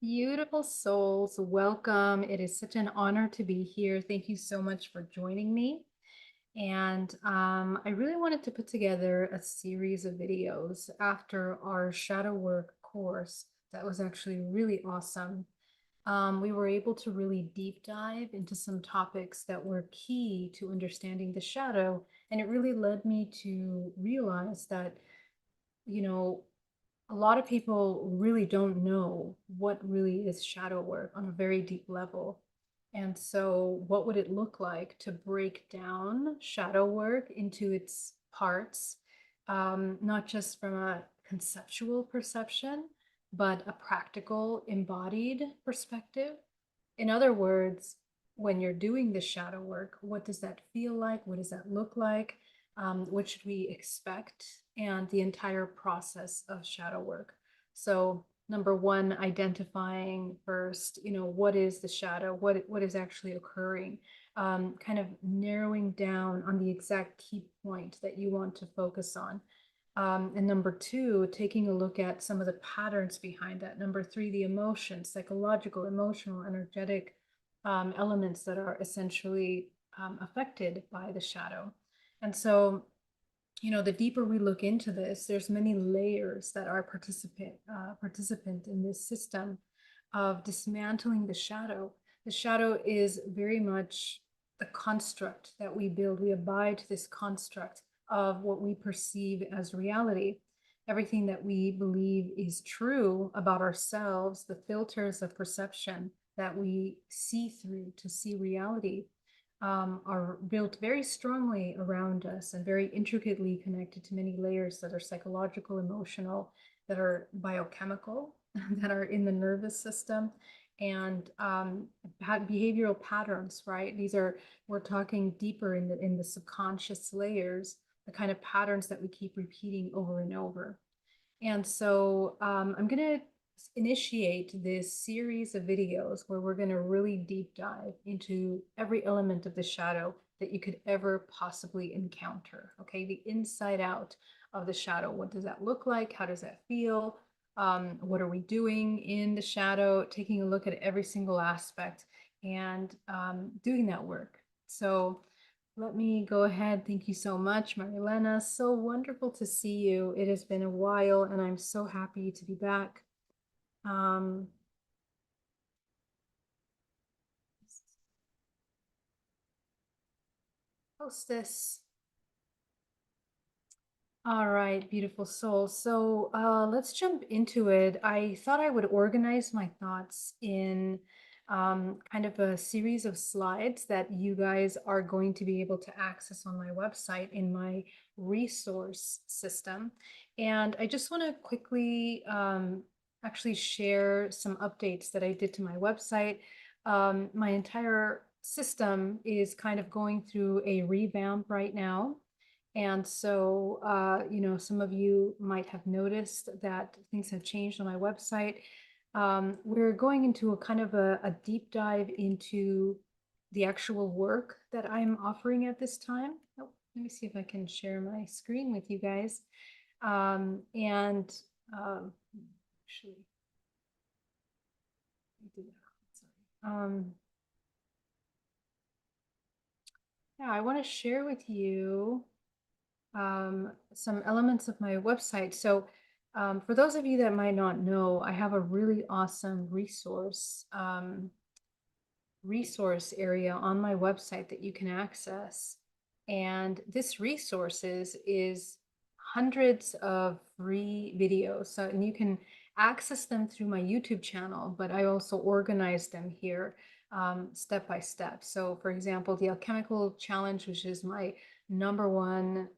Beautiful souls, welcome. It is such an honor to be here. Thank you so much for joining me. And I really wanted to put together a series of videos after our shadow work course that was actually really awesome. We were able to really deep dive into some topics that were key to understanding the shadow. And it really led me to realize that, you know, a lot of people really don't know what really is shadow work on a very deep level. And so, what would it look like to break down shadow work into its parts, not just from a conceptual perception, but a practical, embodied perspective? In other words, when you're doing the shadow work, what does that feel like? What does that look like? What should we expect? And the entire process of shadow work. So, number one, identifying first, what is the shadow? What is actually occurring? Kind of narrowing down on the exact key point that you want to focus on. And number two, taking a look at some of the patterns behind that. Number three, the emotions, psychological, emotional, energetic elements that are essentially affected by the shadow. And so, the deeper we look into this, there's many layers that are participant in this system of dismantling the shadow. The shadow is very much the construct that we build. We abide to this construct of what we perceive as reality. Everything that we believe is true about ourselves, the filters of perception that we see through to see reality, are built very strongly around us and very intricately connected to many layers that are psychological, emotional, that are biochemical, that are in the nervous system, and behavioral patterns. Right? We're talking deeper in the subconscious layers, the kind of patterns that we keep repeating over and over. And so I'm going to initiate this series of videos where we're going to really deep dive into every element of the shadow that you could ever possibly encounter. Okay, the inside out of the shadow. What does that look like? How does that feel? What are we doing in the shadow? Taking a look at every single aspect and doing that work. So let me go ahead. Thank you so much, Marilena. So wonderful to see you. It has been a while, and I'm so happy to be back. Um, Hostess. All right, beautiful soul. So let's jump into it. I thought I would organize my thoughts in kind of a series of slides that you guys are going to be able to access on my website in my resource system. And I just want to quickly actually share some updates that I did to my website. My entire system is kind of going through a revamp right now. And so, some of you might have noticed that things have changed on my website. We're going into a kind of a deep dive into the actual work that I'm offering at this time. Oh, let me see if I can share my screen with you guys. And actually, I did that. Sorry. Yeah, I want to share with you some elements of my website. So, for those of you that might not know, I have a really awesome resource area on my website that you can access. And this resources is hundreds of free videos. So, and you can access them through my YouTube channel, but I also organize them here step by step. So, for example, the alchemical challenge, which is my number one,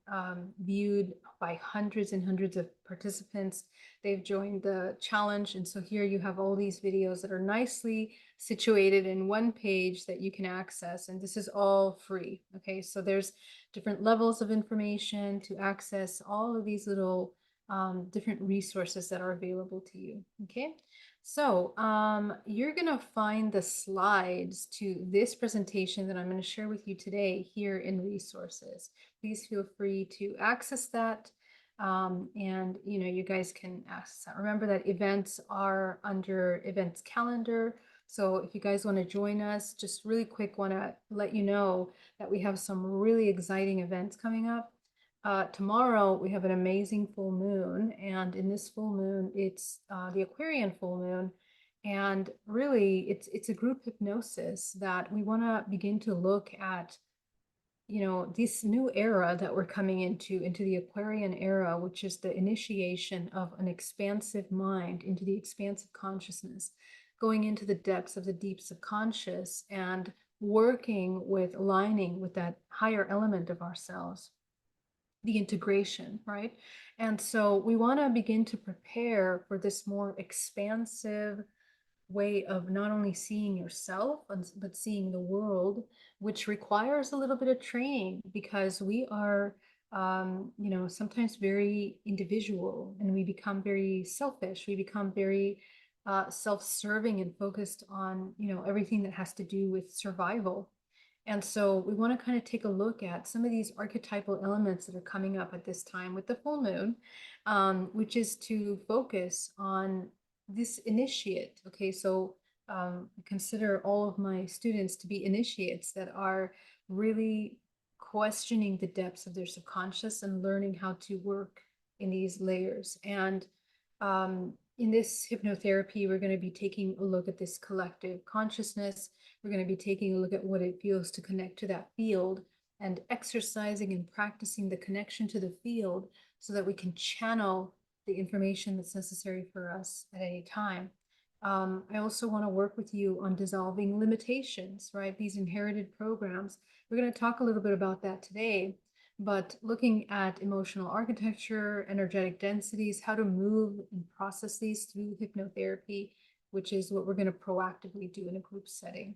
viewed by hundreds and hundreds of participants. They've joined the challenge. And so here you have all these videos that are nicely situated in one page that you can access. And this is all free. Okay, so there's different levels of information to access all of these little different resources that are available to you. Okay. So you're going to find the slides to this presentation that I'm going to share with you today here in resources. Please feel free to access that. And you guys can ask. Remember that events are under events calendar. So if you guys want to join us, just really quick, want to let you know that we have some really exciting events coming up. Tomorrow we have an amazing full moon, and in this full moon, it's the Aquarian full moon. And really, it's a group hypnosis that we want to begin to look at, this new era that we're coming into the Aquarian era, which is the initiation of an expansive mind into the expansive consciousness, going into the depths of the deep subconscious and working with aligning with that higher element of ourselves, the integration, right? And so we want to begin to prepare for this more expansive way of not only seeing yourself but seeing the world, which requires a little bit of training because we are sometimes very individual, and we become very selfish, we become very self-serving and focused on everything that has to do with survival. And so we want to kind of take a look at some of these archetypal elements that are coming up at this time with the full moon, which is to focus on this initiate. Okay, so I consider all of my students to be initiates that are really questioning the depths of their subconscious and learning how to work in these layers. And in this hypnotherapy, we're going to be taking a look at this collective consciousness. We're going to be taking a look at what it feels to connect to that field and exercising and practicing the connection to the field so that we can channel the information that's necessary for us at any time. I also want to work with you on dissolving limitations, right? These inherited programs. We're going to talk a little bit about that today, but looking at emotional architecture, energetic densities, how to move and process these through hypnotherapy, which is what we're going to proactively do in a group setting.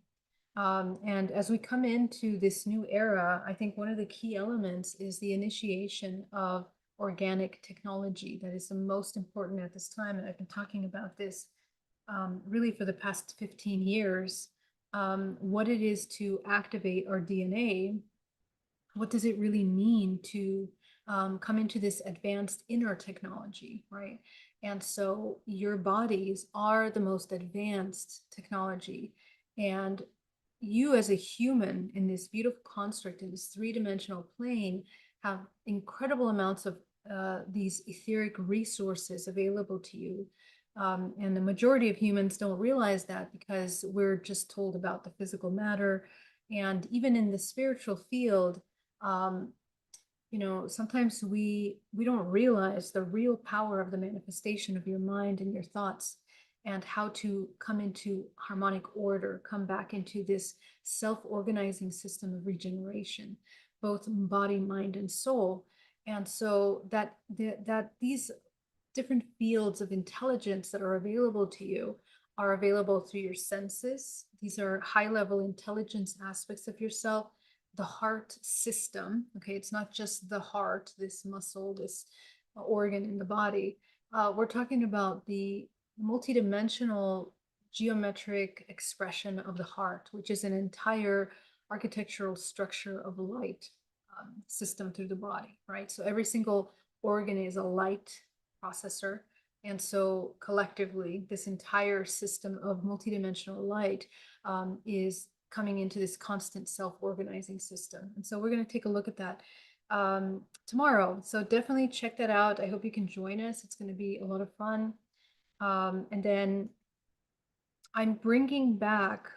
And as we come into this new era, I think one of the key elements is the initiation of organic technology that is the most important at this time. And I've been talking about this really for the past 15 years, what it is to activate our DNA. What does it really mean to come into this advanced inner technology, right? And so your bodies are the most advanced technology. And you as a human in this beautiful construct, in this three-dimensional plane, have incredible amounts of these etheric resources available to you. And the majority of humans don't realize that because we're just told about the physical matter. And even in the spiritual field, um, sometimes we don't realize the real power of the manifestation of your mind and your thoughts, and how to come into harmonic order, come back into this self-organizing system of regeneration, both body, mind, and soul. And so that these different fields of intelligence that are available to you are available through your senses. These are high-level intelligence aspects of yourself. The heart system, okay, it's not just the heart, this muscle, this organ in the body. We're talking about the multidimensional geometric expression of the heart, which is an entire architectural structure of light system through the body, right? So every single organ is a light processor. And so collectively, this entire system of multidimensional light is coming into this constant self-organizing system. And so we're going to take a look at that tomorrow. So definitely check that out. I hope you can join us. It's going to be a lot of fun. And then I'm bringing back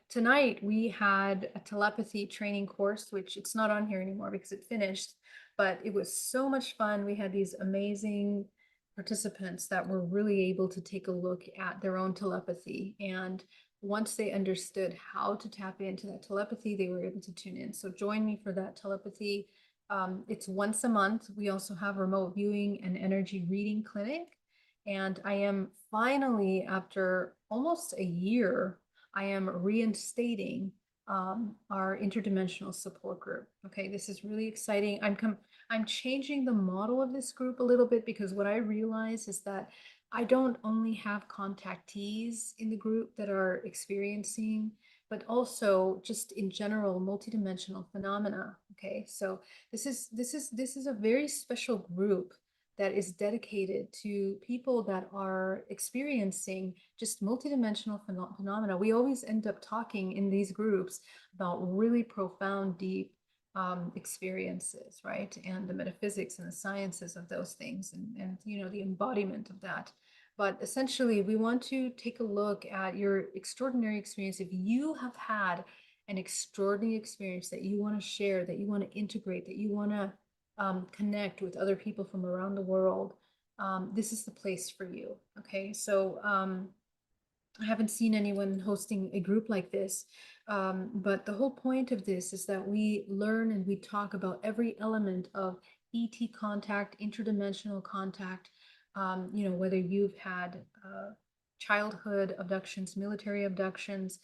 tonight we had a telepathy training course, which it's not on here anymore because it finished, but it was so much fun. We had these amazing participants that were really able to take a look at their own telepathy. And once they understood how to tap into that telepathy, they were able to tune in. So join me for that telepathy. It's once a month. We also have remote viewing and energy reading clinic. And I am finally, after almost a year, I am reinstating our interdimensional support group. Okay, this is really exciting. I'm changing the model of this group a little bit because what I realize is that I don't only have contactees in the group that are experiencing but also just in general multidimensional phenomena. Okay, so this is a very special group that is dedicated to people that are experiencing just multidimensional phenomena. We always end up talking in these groups about really profound, deep experiences, right? And the metaphysics and the sciences of those things, and the embodiment of that. But essentially, we want to take a look at your extraordinary experience. If you have had an extraordinary experience that you want to share, that you want to integrate, that you want to connect with other people from around the world, this is the place for you. Okay, so I haven't seen anyone hosting a group like this, but the whole point of this is that we learn and we talk about every element of ET contact, interdimensional contact. Whether you've had childhood abductions, military abductions,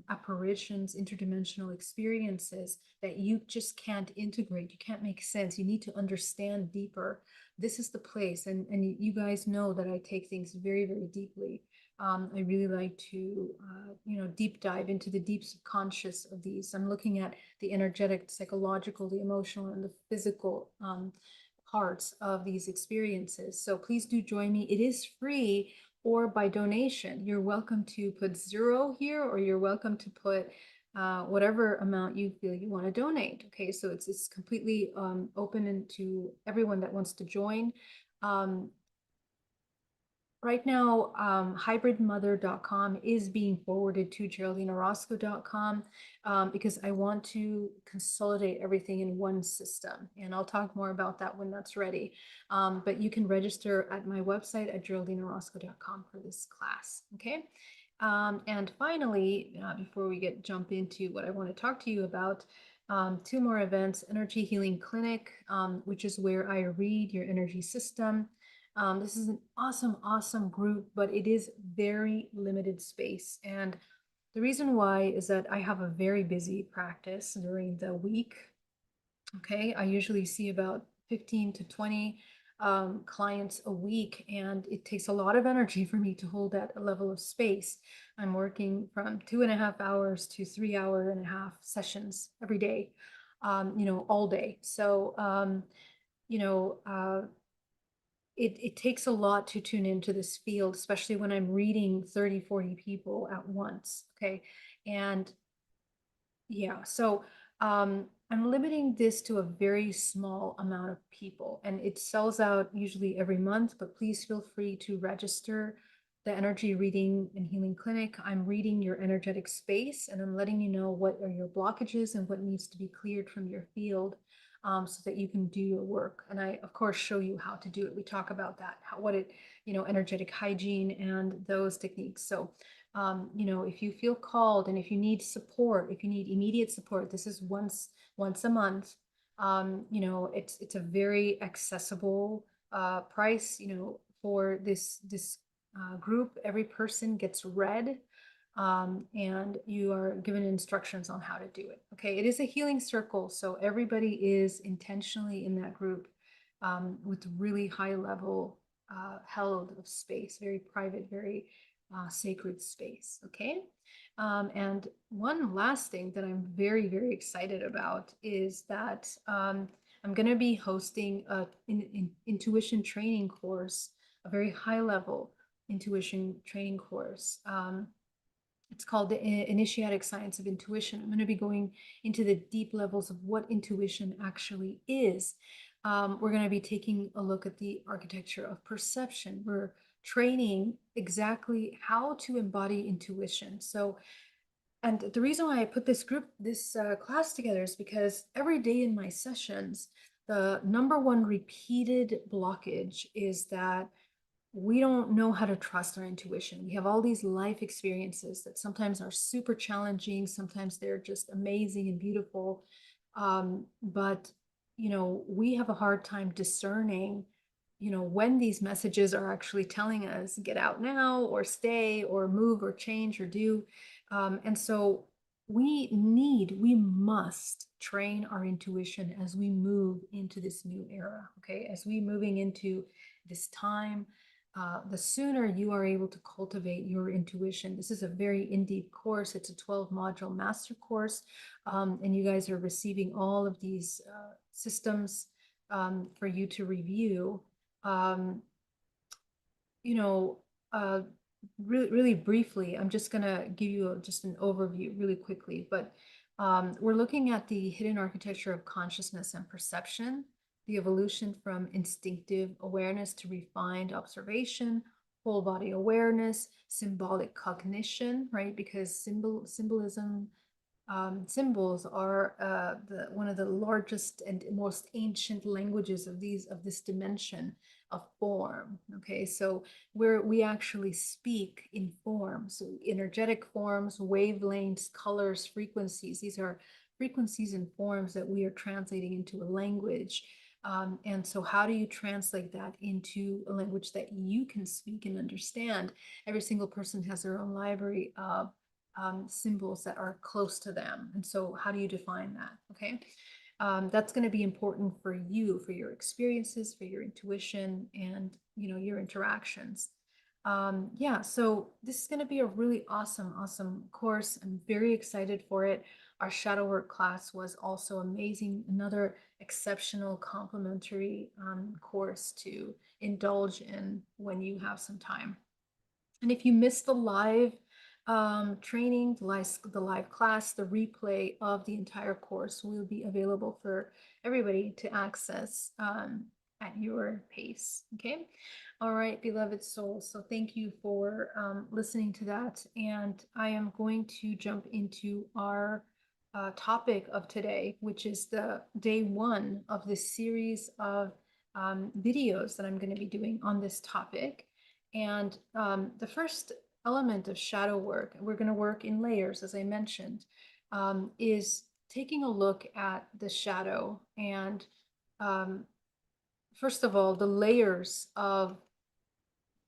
apparitions, interdimensional experiences that you just can't integrate, you can't make sense, you need to understand deeper. This is the place, and you guys know that I take things very, very deeply. I really like to, deep dive into the deep subconscious of these. I'm looking at the energetic, psychological, the emotional, and the physical parts of these experiences. So please do join me. It is free or by donation. You're welcome to put zero here, or you're welcome to put whatever amount you feel you want to donate. Okay, so it's completely open to everyone that wants to join. Right now, hybridmother.com is being forwarded to geraldineorozco.com because I want to consolidate everything in one system. And I'll talk more about that when that's ready. But you can register at my website at geraldineorozco.com for this class. Okay. And finally, before we jump into what I want to talk to you about, two more events: Energy Healing Clinic, which is where I read your energy system. This is an awesome, awesome group, but it is very limited space. And the reason why is that I have a very busy practice during the week. Okay, I usually see about 15 to 20 clients a week, and it takes a lot of energy for me to hold that level of space. I'm working from 2.5 hours to 3 hour and a half sessions every day, all day. So, you know, uh, it takes a lot to tune into this field, especially when I'm reading 30, 40 people at once. Okay. And yeah, so I'm limiting this to a very small amount of people, and it sells out usually every month, but please feel free to register the energy reading and healing clinic. I'm reading your energetic space, and I'm letting you know what are your blockages and what needs to be cleared from your field, so that you can do your work. And I, of course, show you how to do it. We talk about that, energetic hygiene and those techniques. So if you feel called and if you need support, if you need immediate support, this is once a month. It's a very accessible price. For this group, every person gets read, and you are given instructions on how to do it. Okay, it is a healing circle, so everybody is intentionally in that group with really high level held of space, very private, very sacred space. Okay. And one last thing that I'm very, very excited about is that I'm going to be hosting an intuition training course, a very high level intuition training course. It's called the Initiatic Science of Intuition. I'm going to be going into the deep levels of what intuition actually is. We're going to be taking a look at the architecture of perception. We're training exactly how to embody intuition. So, and the reason why I put this class together is because every day in my sessions, the number one repeated blockage is that we don't know how to trust our intuition. We have all these life experiences that sometimes are super challenging, sometimes they're just amazing and beautiful. But we have a hard time discerning, when these messages are actually telling us get out now, or stay, or move, or change, or do. And so we must train our intuition as we move into this new era. Okay, as we moving into this time the sooner you are able to cultivate your intuition. This is a very in-deep course. It's a 12-module master course, and you guys are receiving all of these systems for you to review. Um, you know, really briefly, I'm just gonna give you just an overview really quickly, but we're looking at the hidden architecture of consciousness and perception, the evolution from instinctive awareness to refined observation, whole body awareness, symbolic cognition, right? Because symbolism symbols are one of the largest and most ancient languages of this dimension of form. Okay, so we actually speak in forms, so energetic forms, wavelengths, colors, frequencies. These are frequencies and forms that we are translating into a language. And so how do you translate that into a language that you can speak and understand? Every single person has their own library of symbols that are close to them. And so how do you define that? Okay. That's going to be important for you, for your experiences, for your intuition, and your interactions. Yeah, so this is going to be a really awesome course. I'm very excited for it. Our shadow work class was also amazing. Another exceptional complimentary course to indulge in when you have some time. And if you missed the live training, the live class, the replay of the entire course will be available for everybody to access at your pace. Okay. All right, beloved souls. So thank you for listening to that. And I am going to jump into our topic of today, which is the day one of this series of videos that I'm going to be doing on this topic. And the first element of shadow work, we're going to work in layers, as I mentioned, is taking a look at the shadow. And first of all, the layers of,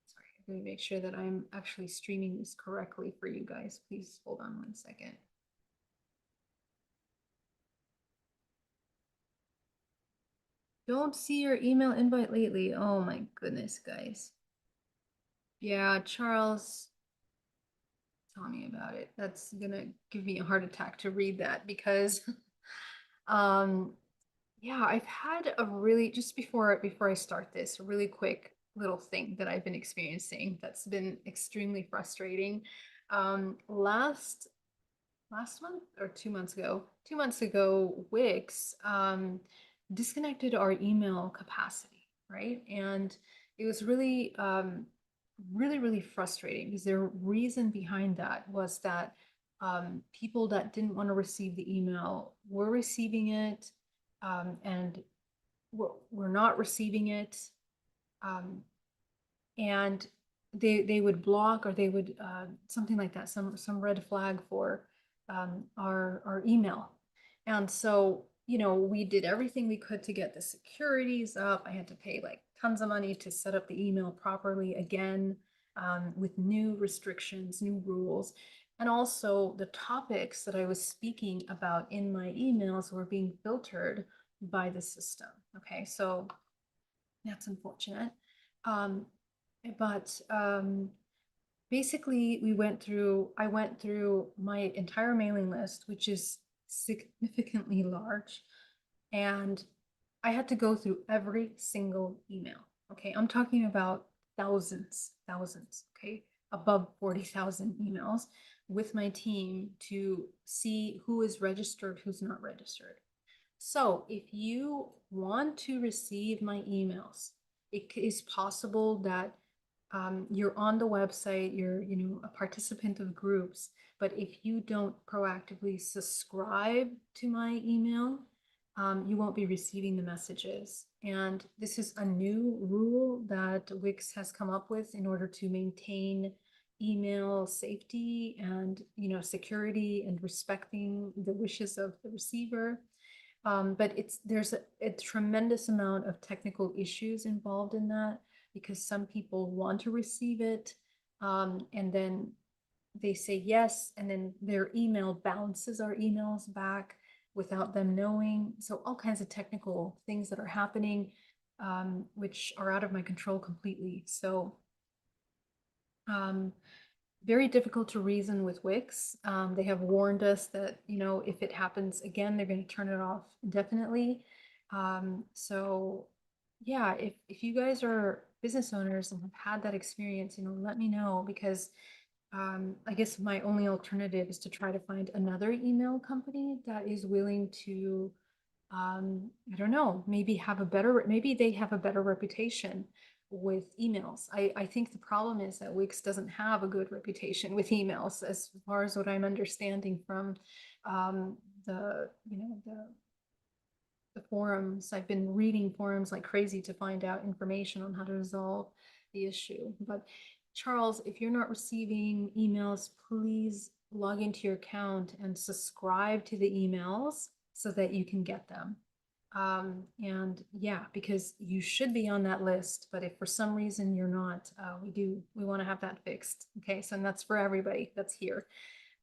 sorry, I'm going to make sure that I'm actually streaming this correctly for you guys. Please hold on one second. Don't see your email invite lately. Oh my goodness, guys. Yeah, Charles, tell me about it. That's gonna give me a heart attack to read that because um yeah, I've had a really, just before I start this, a really quick little thing that I've been experiencing that's been extremely frustrating. Last month or 2 months ago, 2 months ago, Wix disconnected our email capacity, right? And it was really frustrating because their reason behind that was that people that didn't want to receive the email were receiving it, and were not receiving it. Um, and they would block, or they would something like that, some red flag for our email. And so we did everything we could to get the securities up. I had to pay like tons of money to set up the email properly again, with new restrictions, new rules. And also the topics that I was speaking about in my emails were being filtered by the system. Okay, so that's unfortunate. Um, but basically, I went through my entire mailing list, which is significantly large, and I had to go through every single email. Okay, I'm talking about thousands, okay, above 40,000 emails with my team to see who is registered, who's not registered. So if you want to receive my emails, it is possible that you're on the website, you're a participant of groups, but if you don't proactively subscribe to my email, you won't be receiving the messages. And this is a new rule that Wix has come up with in order to maintain email safety and security and respecting the wishes of the receiver. But there's a tremendous amount of technical issues involved in that, because some people want to receive it, and then they say yes, and then their email bounces our emails back without them knowing. So all kinds of technical things that are happening, which are out of my control completely. So Um, Very difficult to reason with Wix. They have warned us that, if it happens again, they're going to turn it off indefinitely. So yeah, if you guys are business owners and have had that experience, let me know, because I guess my only alternative is to try to find another email company that is willing to, I don't know, maybe they have a better reputation with emails. I think the problem is that Wix doesn't have a good reputation with emails, as far as what I'm understanding from um, the forums. I've been reading forums like crazy to find out information on how to resolve the issue. But Charles, if you're not receiving emails, please log into your account and subscribe to the emails so that you can get them. And yeah, because you should be on that list, but if for some reason you're not, we want to have that fixed. Okay, so that's for everybody that's here.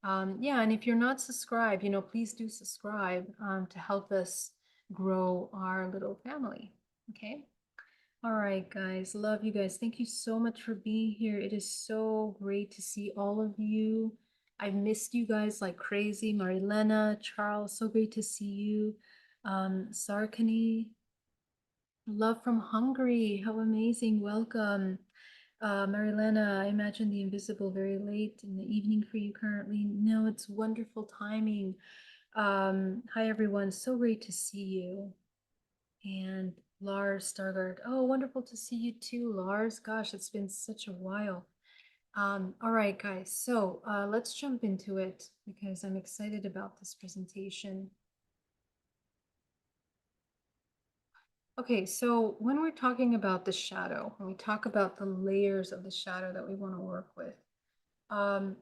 Yeah, and if you're not subscribed, please do subscribe to help us grow our little family. Okay. All right, guys. Love you guys. Thank you so much for being here. It is so great to see all of you. I've missed you guys like crazy. Marilena, Charles, so great to see you. Sarkany, love from Hungary. How amazing. Welcome. Marilena, I imagine the invisible very late in the evening for you currently. No, it's wonderful timing. Hi everyone, so great to see you. And Lars Stargard, oh, wonderful to see you too, Lars. Gosh, it's been such a while. All right, guys, so let's jump into it because I'm excited about this presentation. Okay, so when we're talking about the shadow, when we talk about the layers of the shadow that we want to work with, um,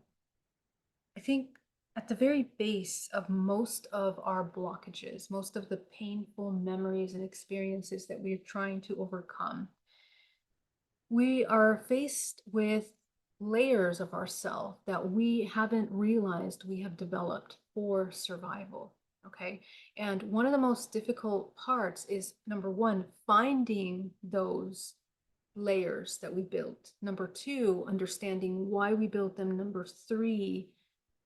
I think at the very base of most of our blockages, most of the painful memories and experiences that we're trying to overcome, we are faced with layers of ourself that we haven't realized we have developed for survival. Okay. And one of the most difficult parts is, number one, finding those layers that we built. Number two, understanding why we built them. Number three,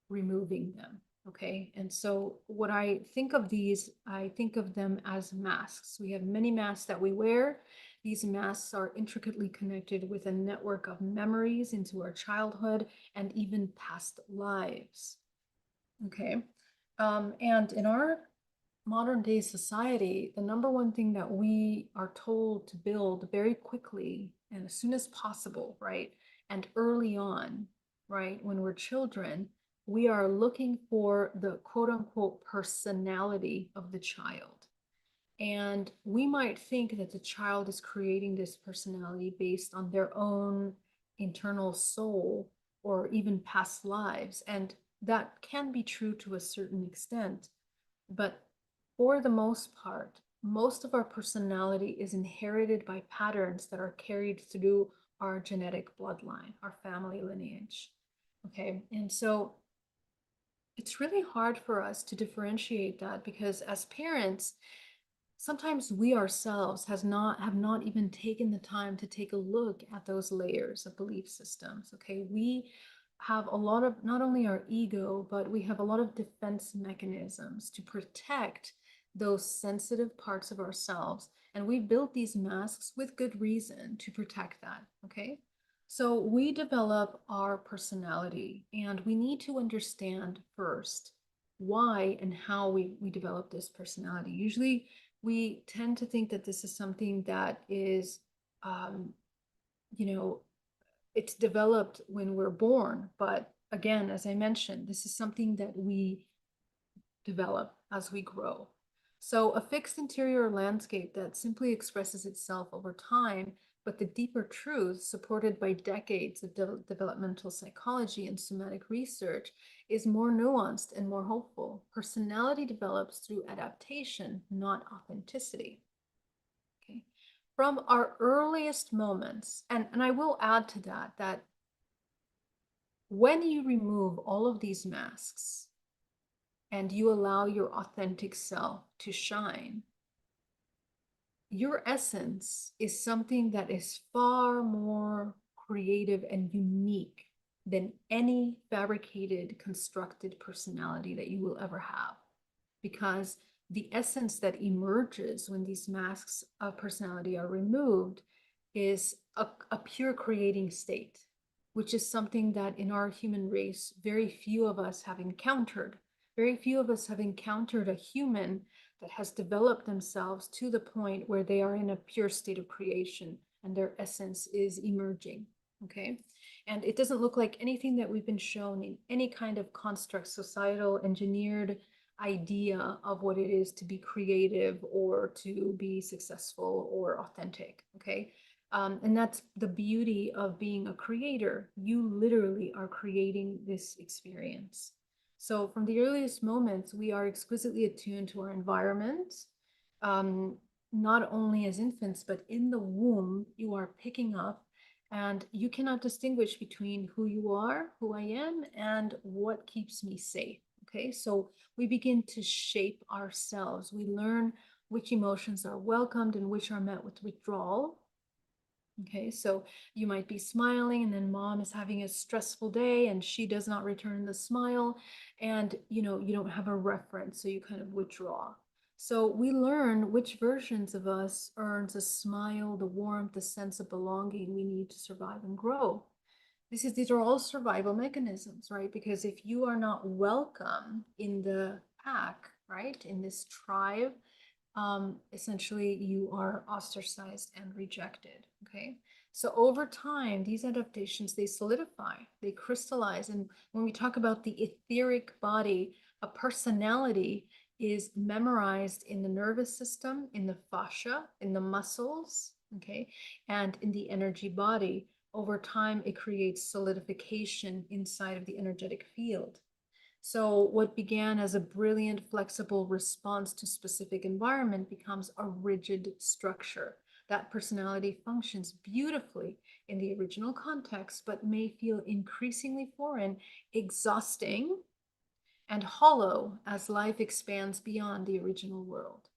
removing them. Okay. And so what I think of these, I think of them as masks. We have many masks that we wear. These masks are intricately connected with a network of memories into our childhood and even past lives. Okay. And in our modern day society, the number one thing that we are told to build very quickly and as soon as possible, right? And early on, right? When we're children, we are looking for the quote unquote personality of the child. And we might think that the child is creating this personality based on their own internal soul or even past lives. And that can be true to a certain extent. But for the most part, most of our personality is inherited by patterns that are carried through our genetic bloodline, our family lineage. Okay. And so it's really hard for us to differentiate that because as parents, sometimes we ourselves have not even taken the time to take a look at those layers of belief systems. Okay, we have a lot of not only our ego, but we have a lot of defense mechanisms to protect those sensitive parts of ourselves, and we built these masks with good reason to protect that. Okay, so we develop our personality, and we need to understand first why and how we develop this personality. Usually we tend to think that this is something that is, um, you know, it's developed when we're born. But again, as I mentioned, this is something that we develop as we grow. So a fixed interior landscape that simply expresses itself over time, but the deeper truth, supported by decades of developmental psychology and somatic research, is more nuanced and more hopeful. Personality develops through adaptation, not authenticity. Okay. From our earliest moments, and I will add to that, that when you remove all of these masks and you allow your authentic self to shine, your essence is something that is far more creative and unique than any fabricated, constructed personality that you will ever have. Because the essence that emerges when these masks of personality are removed is a pure creating state, which is something that in our human race, very few of us have encountered. Very few of us have encountered a human that has developed themselves to the point where they are in a pure state of creation and their essence is emerging. Okay. And it doesn't look like anything that we've been shown in any kind of construct, societal, engineered idea of what it is to be creative or to be successful or authentic. Okay. And that's the beauty of being a creator. You literally are creating this experience. So from the earliest moments, we are exquisitely attuned to our environment. Um, Not only as infants, but in the womb, you are picking up and you cannot distinguish between who you are, who I am, and what keeps me safe. Okay, so we begin to shape ourselves. We learn which emotions are welcomed and which are met with withdrawal. Okay, so you might be smiling and then mom is having a stressful day and she does not return the smile, and you don't have a reference, so you kind of withdraw. So we learn which versions of us earns a smile, the warmth, the sense of belonging we need to survive and grow. These are all survival mechanisms, right? Because if you are not welcome in the pack, right, in this tribe, essentially you are ostracized and rejected. Okay. So over time, these adaptations, they solidify, they crystallize. And when we talk about the etheric body, a personality is memorized in the nervous system, in the fascia, in the muscles, okay, and in the energy body. Over time, it creates solidification inside of the energetic field. So what began as a brilliant, flexible response to specific environment becomes a rigid structure. That personality functions beautifully in the original context, but may feel increasingly foreign, exhausting, and hollow as life expands beyond the original world.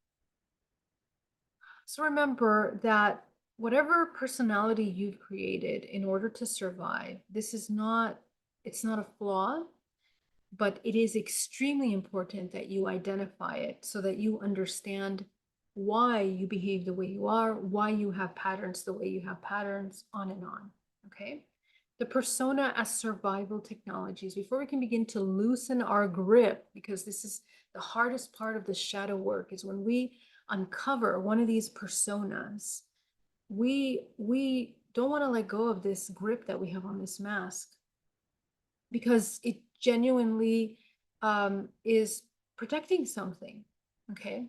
So remember that whatever personality you've created in order to survive, it's not a flaw, but it is extremely important that you identify it so that you understand why you behave the way you are, why you have patterns the way you have patterns, on and on. Okay. The persona as survival technologies, before we can begin to loosen our grip, because this is the hardest part of the shadow work, is when we uncover one of these personas, we don't want to let go of this grip that we have on this mask, because it genuinely is protecting something. Okay.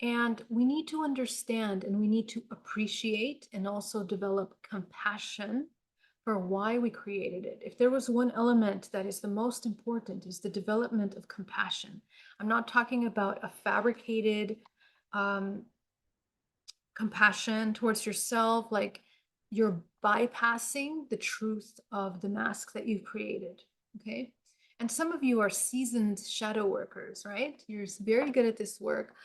And we need to understand and we need to appreciate and also develop compassion for why we created it. If there was one element that is the most important, is the development of compassion. I'm not talking about a fabricated um, compassion towards yourself, like you're bypassing the truth of the mask that you've created. Okay. And some of you are seasoned shadow workers, right? You're very good at this work.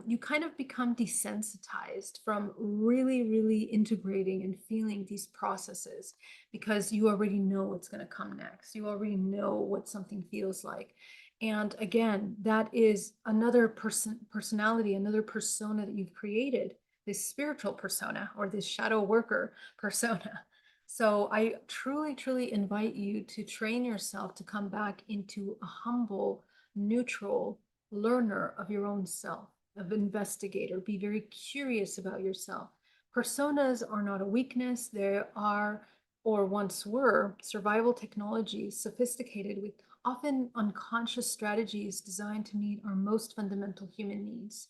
You kind of become desensitized from really, really integrating and feeling these processes because you already know what's going to come next. You already know what something feels like. And again, that is another personality, another persona that you've created, this spiritual persona or this shadow worker persona. So I truly, truly invite you to train yourself to come back into a humble, neutral learner of your own self, of investigator. Be very curious about yourself. Personas are not a weakness. They are, or once were, survival technologies sophisticated with often unconscious strategies designed to meet our most fundamental human needs.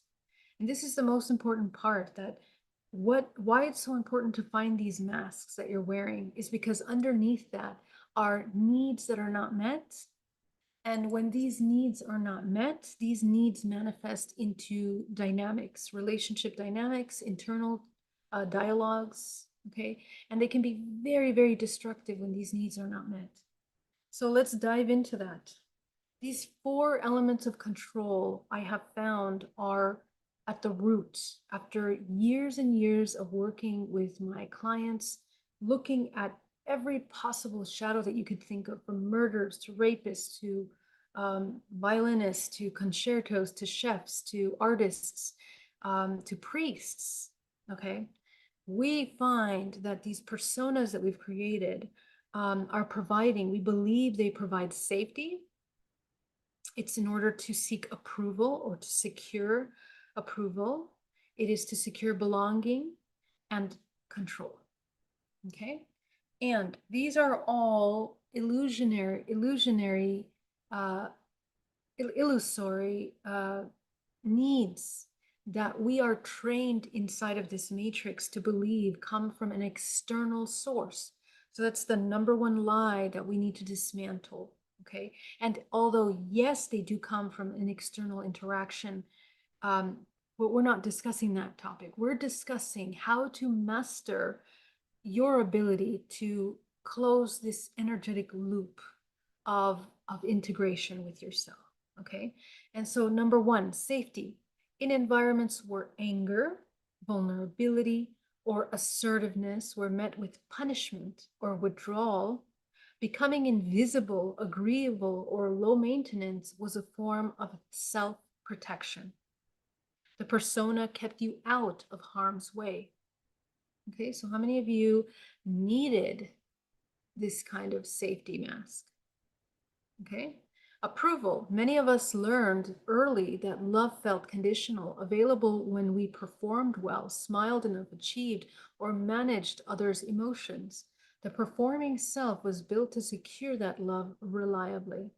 And this is the most important part, that why it's so important to find these masks that you're wearing is because underneath that are needs that are not met. And when these needs are not met, these needs manifest into dynamics, relationship dynamics, internal dialogues, okay? And they can be very, very destructive when these needs are not met. So let's dive into that. These four elements of control I have found are at the root, after years and years of working with my clients, looking at every possible shadow that you could think of, from murders to rapists to violinists to concertos to chefs to artists to priests. Okay, we find that these personas that we've created are providing, we believe they provide safety. It's in order to seek approval or to secure approval. It is to secure belonging and control. Okay. And these are all illusory, uh, illusory needs that we are trained inside of this matrix to believe come from an external source. So that's the number one lie that we need to dismantle. Okay. And although, yes, they do come from an external interaction, but we're not discussing that topic. We're discussing how to master your ability to close this energetic loop of integration with yourself. Okay. And so, number one, safety. In environments where anger, vulnerability, or assertiveness were met with punishment or withdrawal, becoming invisible, agreeable, or low maintenance was a form of self protection. The persona kept you out of harm's way. Okay, so how many of you needed this kind of safety mask? Okay, approval. Many of us learned early that love felt conditional, available when we performed well, smiled enough, achieved, or managed others' emotions. The performing self was built to secure that love reliably.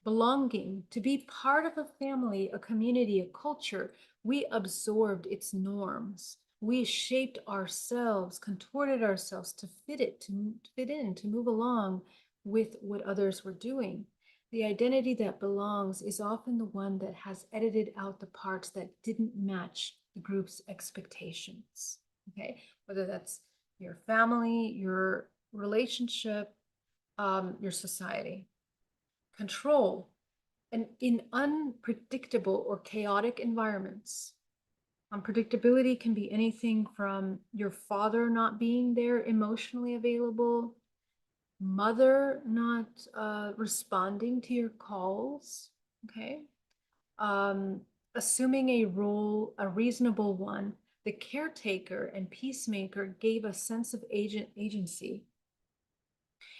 Belonging, to be part of a family, a community, a culture, we absorbed its norms. We shaped ourselves, contorted ourselves to fit in, to move along with what others were doing. The identity that belongs is often the one that has edited out the parts that didn't match the group's expectations. Okay, whether that's your family, your relationship, your society. Control, and in unpredictable or chaotic environments. Unpredictability can be anything from your father not being there emotionally available, mother not responding to your calls, okay? Um, Assuming a role, a reasonable one, the caretaker and peacemaker gave a sense of agency.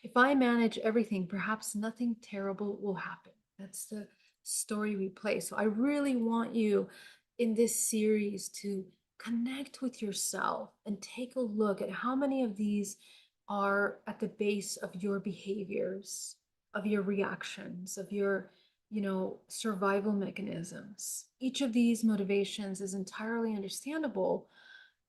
If I manage everything, perhaps nothing terrible will happen. That's the story we play. So I really want you in this series to connect with yourself and take a look at how many of these are at the base of your behaviors, of your reactions, of your, survival mechanisms. Each of these motivations is entirely understandable,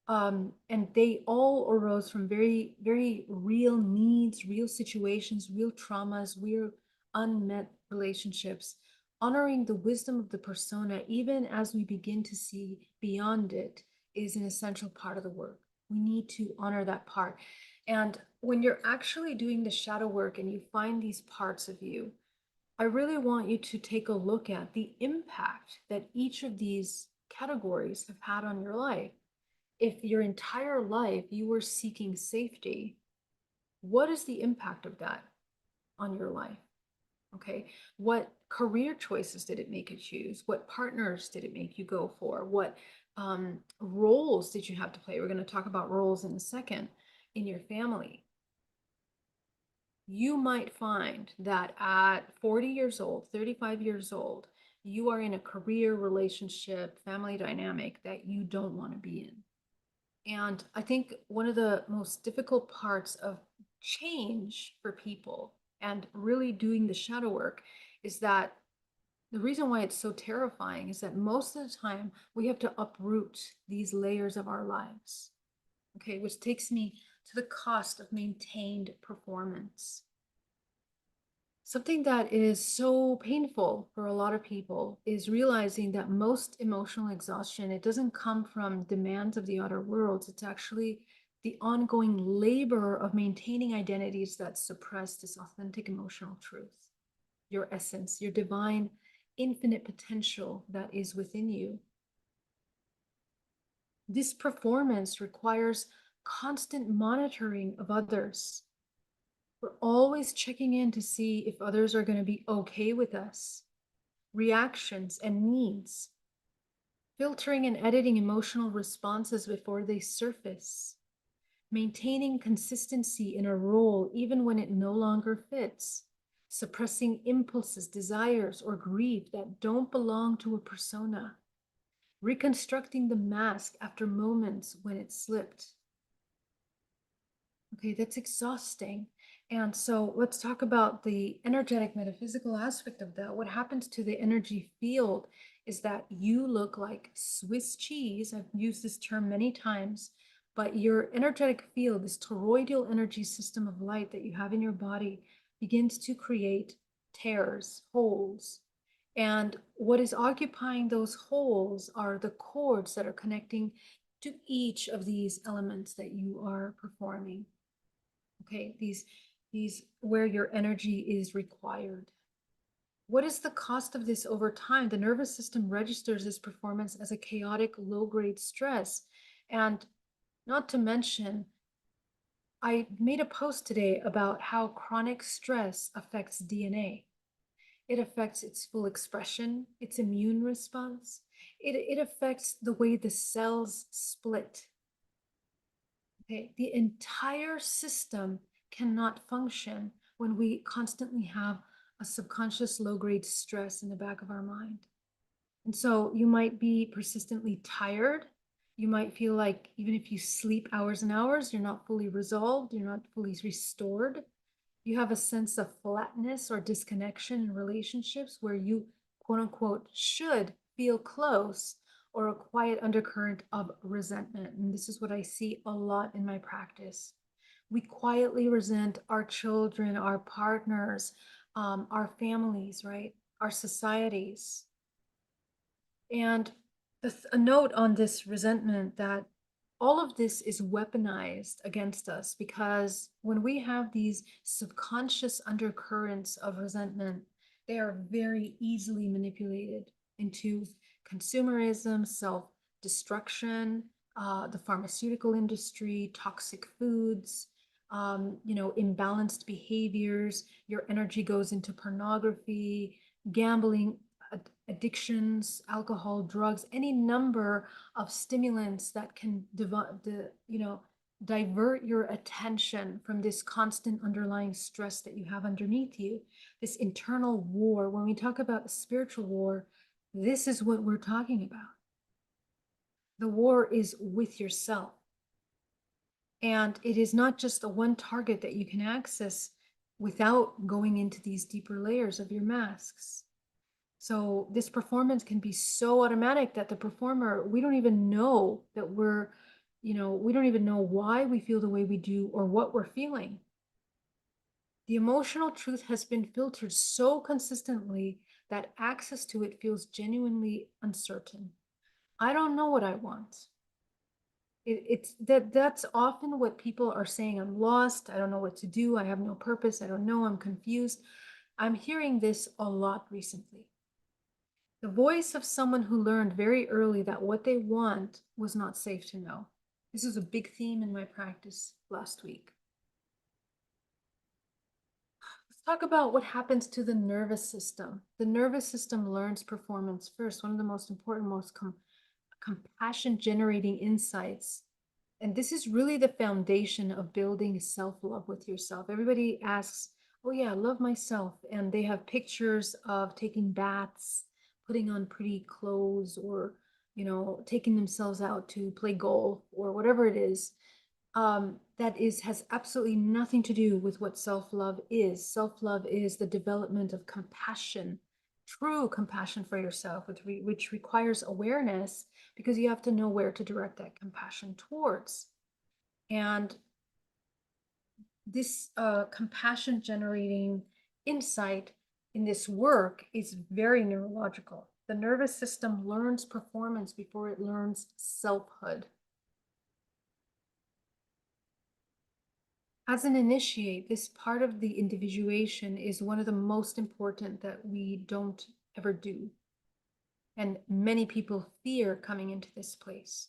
and they all arose from very, very real needs, real situations, real traumas, real unmet relationships. Honoring the wisdom of the persona, even as we begin to see beyond it, is an essential part of the work. We need to honor that part. And when you're actually doing the shadow work and you find these parts of you, I really want you to take a look at the impact that each of these categories have had on your life. If your entire life you were seeking safety, what is the impact of that on your life? Okay. What career choices did it make you choose? What partners did it make you go for? What roles did you have to play? We're going to talk about roles in a second in your family. You might find that at 40 years old, 35 years old, you are in a career, relationship, family dynamic that you don't want to be in. And I think one of the most difficult parts of change for people and really doing the shadow work is that the reason why it's so terrifying is that most of the time we have to uproot these layers of our lives. Okay, which takes me to the cost of maintained performance. Something that is so painful for a lot of people is realizing that most emotional exhaustion, it doesn't come from demands of the outer worlds. It's actually the ongoing labor of maintaining identities that suppress this authentic emotional truth, your essence, your divine, infinite potential that is within you. This performance requires constant monitoring of others. We're always checking in to see if others are going to be okay with us, reactions and needs, filtering and editing emotional responses before they surface, maintaining consistency in a role even when it no longer fits, suppressing impulses, desires, or grief that don't belong to a persona, reconstructing the mask after moments when it slipped. Okay, that's exhausting. And so let's talk about the energetic metaphysical aspect of that. What happens to the energy field is that you look like Swiss cheese. I've used this term many times, but your energetic field, this toroidal energy system of light that you have in your body, begins to create tears, holes. And what is occupying those holes are the cords that are connecting to each of these elements that you are performing. Okay, these where your energy is required. What is the cost of this over time? The nervous system registers this performance as a chaotic low-grade stress. And not to mention, I made a post today about how chronic stress affects DNA. It affects its full expression, its immune response. It affects the way the cells split. Okay, the entire system cannot function when we constantly have a subconscious low-grade stress in the back of our mind. And so you might be persistently tired. You might feel like even if you sleep hours and hours, you're not fully resolved, you're not fully restored. You have a sense of flatness or disconnection in relationships where you, quote unquote, should feel close, or a quiet undercurrent of resentment. And this is what I see a lot in my practice. We quietly resent our children, our partners, our families, right? Our societies. And a note on this resentment that all of this is weaponized against us, because when we have these subconscious undercurrents of resentment, they are very easily manipulated into consumerism, self-destruction, the pharmaceutical industry, toxic foods, imbalanced behaviors. Your energy goes into pornography, gambling, addictions, alcohol, drugs, any number of stimulants that can divert your attention from this constant underlying stress that you have underneath you, this internal war. When we talk about a spiritual war, this is what we're talking about. The war is with yourself. And it is not just the one target that you can access without going into these deeper layers of your masks. So this performance can be so automatic that the performer, we don't even know that we don't even know why we feel the way we do or what we're feeling. The emotional truth has been filtered so consistently that access to it feels genuinely uncertain. I don't know what I want. That's often what people are saying. I'm lost. I don't know what to do. I have no purpose. I don't know. I'm confused. I'm hearing this a lot recently. The voice of someone who learned very early that what they want was not safe to know. This is a big theme in my practice last week. Let's talk about what happens to the nervous system. The nervous system learns performance first. One of the most important, most compassion generating insights. And this is really the foundation of building self-love with yourself. Everybody asks, oh yeah, I love myself. And they have pictures of taking baths, putting on pretty clothes, or, taking themselves out to play golf or whatever it is. Has absolutely nothing to do with what self-love is. Self-love is the development of compassion, true compassion for yourself, which requires awareness, because you have to know where to direct that compassion towards. And this compassion generating insight in this work is very neurological. The nervous system learns performance before it learns selfhood. As an initiate, this part of the individuation is one of the most important that we don't ever do. And many people fear coming into this place.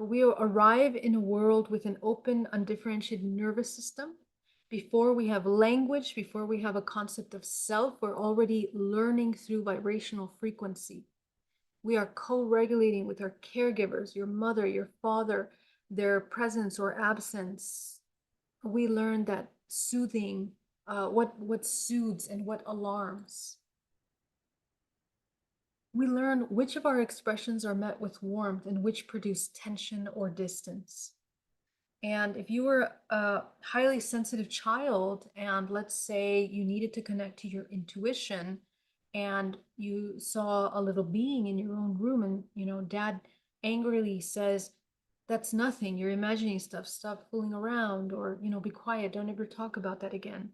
But we arrive in a world with an open, undifferentiated nervous system. Before we have language, before we have a concept of self, we're already learning through vibrational frequency. We are co-regulating with our caregivers, your mother, your father, their presence or absence. We learn that soothing, what soothes and what alarms. We learn which of our expressions are met with warmth and which produce tension or distance. And if you were a highly sensitive child, and let's say you needed to connect to your intuition, and you saw a little being in your own room, and dad angrily says, "That's nothing. You're imagining stuff. Stop fooling around," or "Be quiet. Don't ever talk about that again."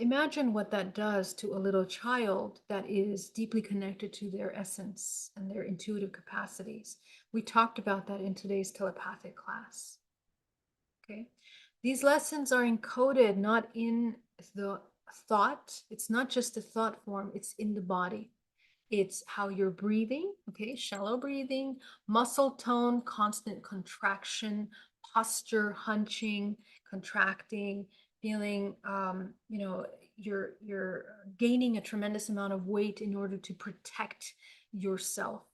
Imagine what that does to a little child that is deeply connected to their essence and their intuitive capacities. We talked about that in today's telepathic class. Okay. These lessons are encoded not in the thought. It's not just a thought form, it's in the body. It's how you're breathing, okay, shallow breathing, muscle tone, constant contraction, posture, hunching, contracting, feeling, you're gaining a tremendous amount of weight in order to protect yourself,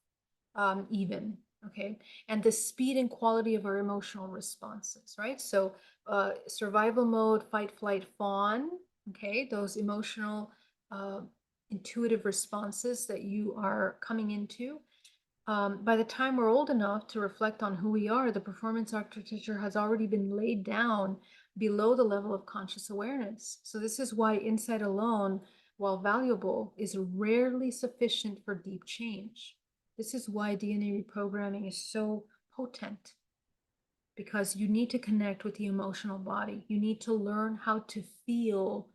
even, okay, and the speed and quality of our emotional responses, right? So, survival mode, fight, flight, fawn, okay, those emotional, uh, intuitive responses that you are coming into. By the time we're old enough to reflect on who we are, the performance architecture has already been laid down below the level of conscious awareness. So this is why insight alone, while valuable, is rarely sufficient for deep change. This is why DNA reprogramming is so potent, because you need to connect with the emotional body. You need to learn how to feel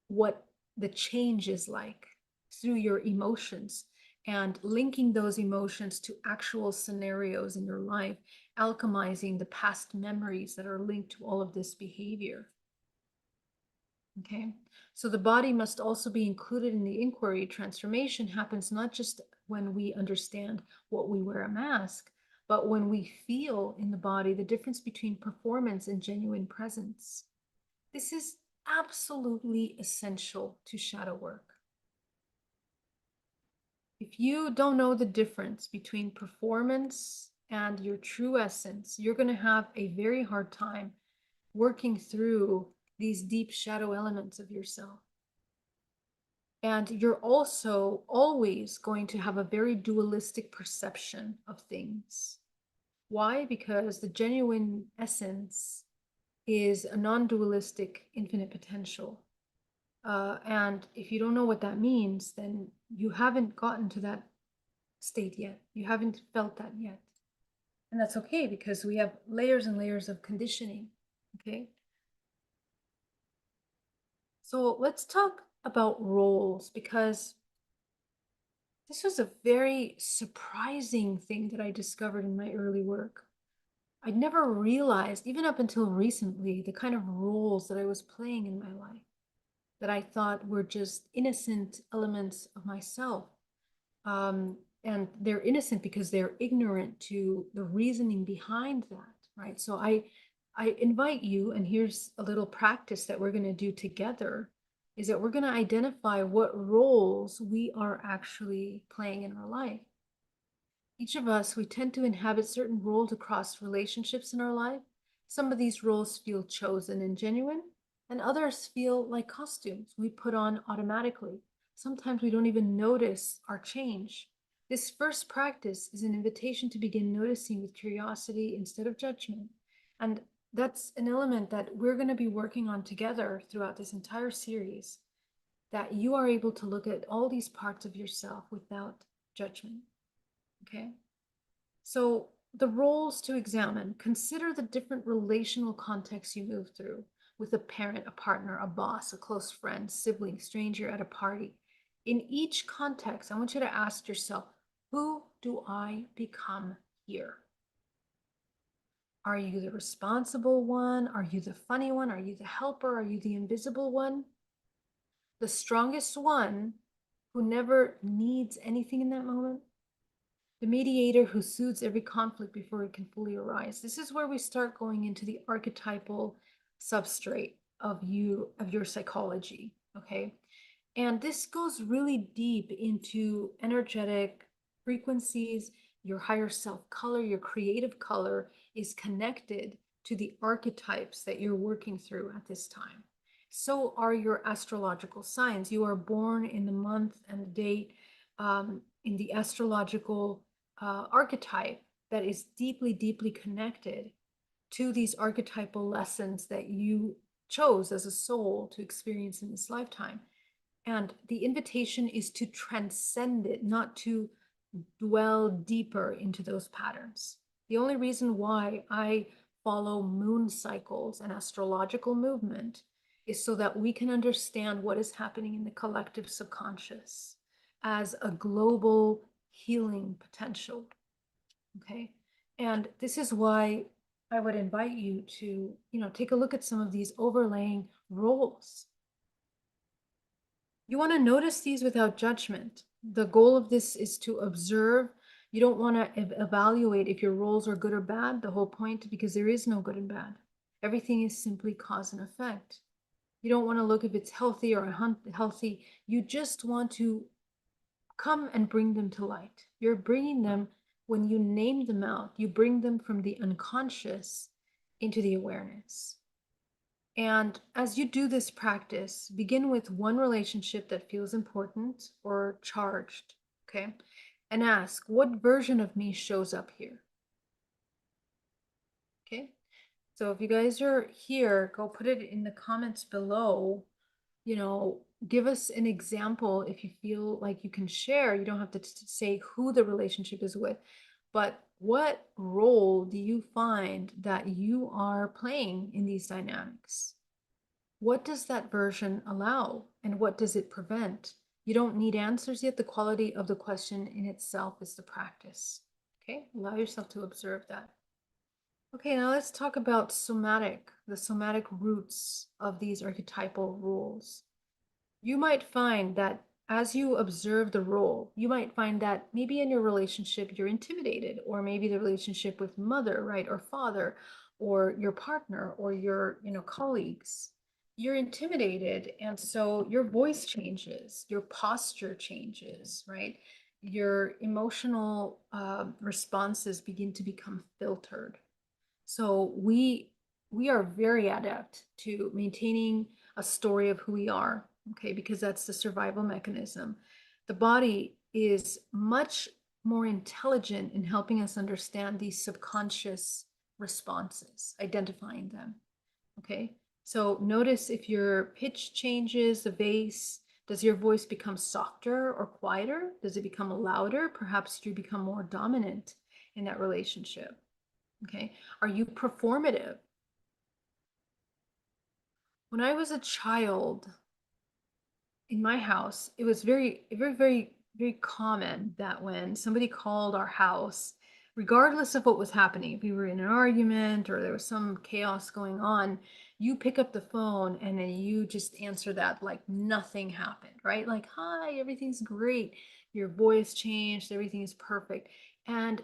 what the change is like through your emotions, and linking those emotions to actual scenarios in your life, alchemizing the past memories that are linked to all of this behavior. Okay, so the body must also be included in the inquiry. Transformation happens not just when we understand what we wear a mask, but when we feel in the body the difference between performance and genuine presence. This is absolutely essential to shadow work. If you don't know the difference between performance and your true essence, you're going to have a very hard time working through these deep shadow elements of yourself. And you're also always going to have a very dualistic perception of things. Why? Because the genuine essence is a non-dualistic infinite potential. And if you don't know what that means, then you haven't gotten to that state yet. You haven't felt that yet. And that's okay, because we have layers and layers of conditioning. Okay. So let's talk about roles, because this was a very surprising thing that I discovered in my early work. I'd never realized, even up until recently, the kind of roles that I was playing in my life that I thought were just innocent elements of myself. And they're innocent because they're ignorant to the reasoning behind that, right? So I invite you, and here's a little practice that we're going to do together, is that we're going to identify what roles we are actually playing in our life. Each of us, we tend to inhabit certain roles across relationships in our life. Some of these roles feel chosen and genuine, and others feel like costumes we put on automatically. Sometimes we don't even notice our change. This first practice is an invitation to begin noticing with curiosity instead of judgment. And that's an element that we're going to be working on together throughout this entire series, that you are able to look at all these parts of yourself without judgment. Okay? So the roles to examine: consider the different relational contexts you move through with a parent, a partner, a boss, a close friend, sibling, stranger at a party. In each context, I want you to ask yourself, who do I become here? Are you the responsible one? Are you the funny one? Are you the helper? Are you the invisible one? The strongest one, who never needs anything in that moment? The mediator who soothes every conflict before it can fully arise. This is where we start going into the archetypal substrate of your psychology, okay? And this goes really deep into energetic frequencies. Your higher self color, your creative color is connected to the archetypes that you're working through at this time. So are your astrological signs. You are born in the month and the date in the astrological archetype that is deeply, deeply connected to these archetypal lessons that you chose as a soul to experience in this lifetime. And the invitation is to transcend it, not to dwell deeper into those patterns. The only reason why I follow moon cycles and astrological movement is so that we can understand what is happening in the collective subconscious as a global healing potential. Okay. And this is why I would invite you to, take a look at some of these overlaying roles. You want to notice these without judgment. The goal of this is to observe. You don't want to evaluate if your roles are good or bad, the whole point, because there is no good and bad. Everything is simply cause and effect. You don't want to look if it's healthy or unhealthy. You just want to come and bring them to light. You're bringing them when you name them out, you bring them from the unconscious into the awareness. And as you do this practice, begin with one relationship that feels important or charged, okay? And ask, what version of me shows up here? Okay? So if you guys are here, go put it in the comments below. Give us an example if you feel like you can share. You don't have to say who the relationship is with, but what role do you find that you are playing in these dynamics? What does that version allow and what does it prevent? You don't need answers yet. The quality of the question in itself is the practice. Okay, allow yourself to observe that. Okay, now let's talk about the somatic roots of these archetypal rules. You might find that as you observe the role, you might find that maybe in your relationship you're intimidated, or maybe the relationship with mother, right, or father, or your partner, or your, colleagues. You're intimidated, and so your voice changes, your posture changes, right? Your emotional responses begin to become filtered. So we are very adept to maintaining a story of who we are, okay, because that's the survival mechanism. The body is much more intelligent in helping us understand these subconscious responses, identifying them, okay? So notice if your pitch changes, the bass, does your voice become softer or quieter? Does it become louder? Perhaps you become more dominant in that relationship. Okay. Are you performative? When I was a child in my house, it was very, very, very, very common that when somebody called our house, regardless of what was happening, if we were in an argument or there was some chaos going on, you pick up the phone and then you just answer that like nothing happened, right? Like, hi, everything's great. Your voice changed, everything is perfect. And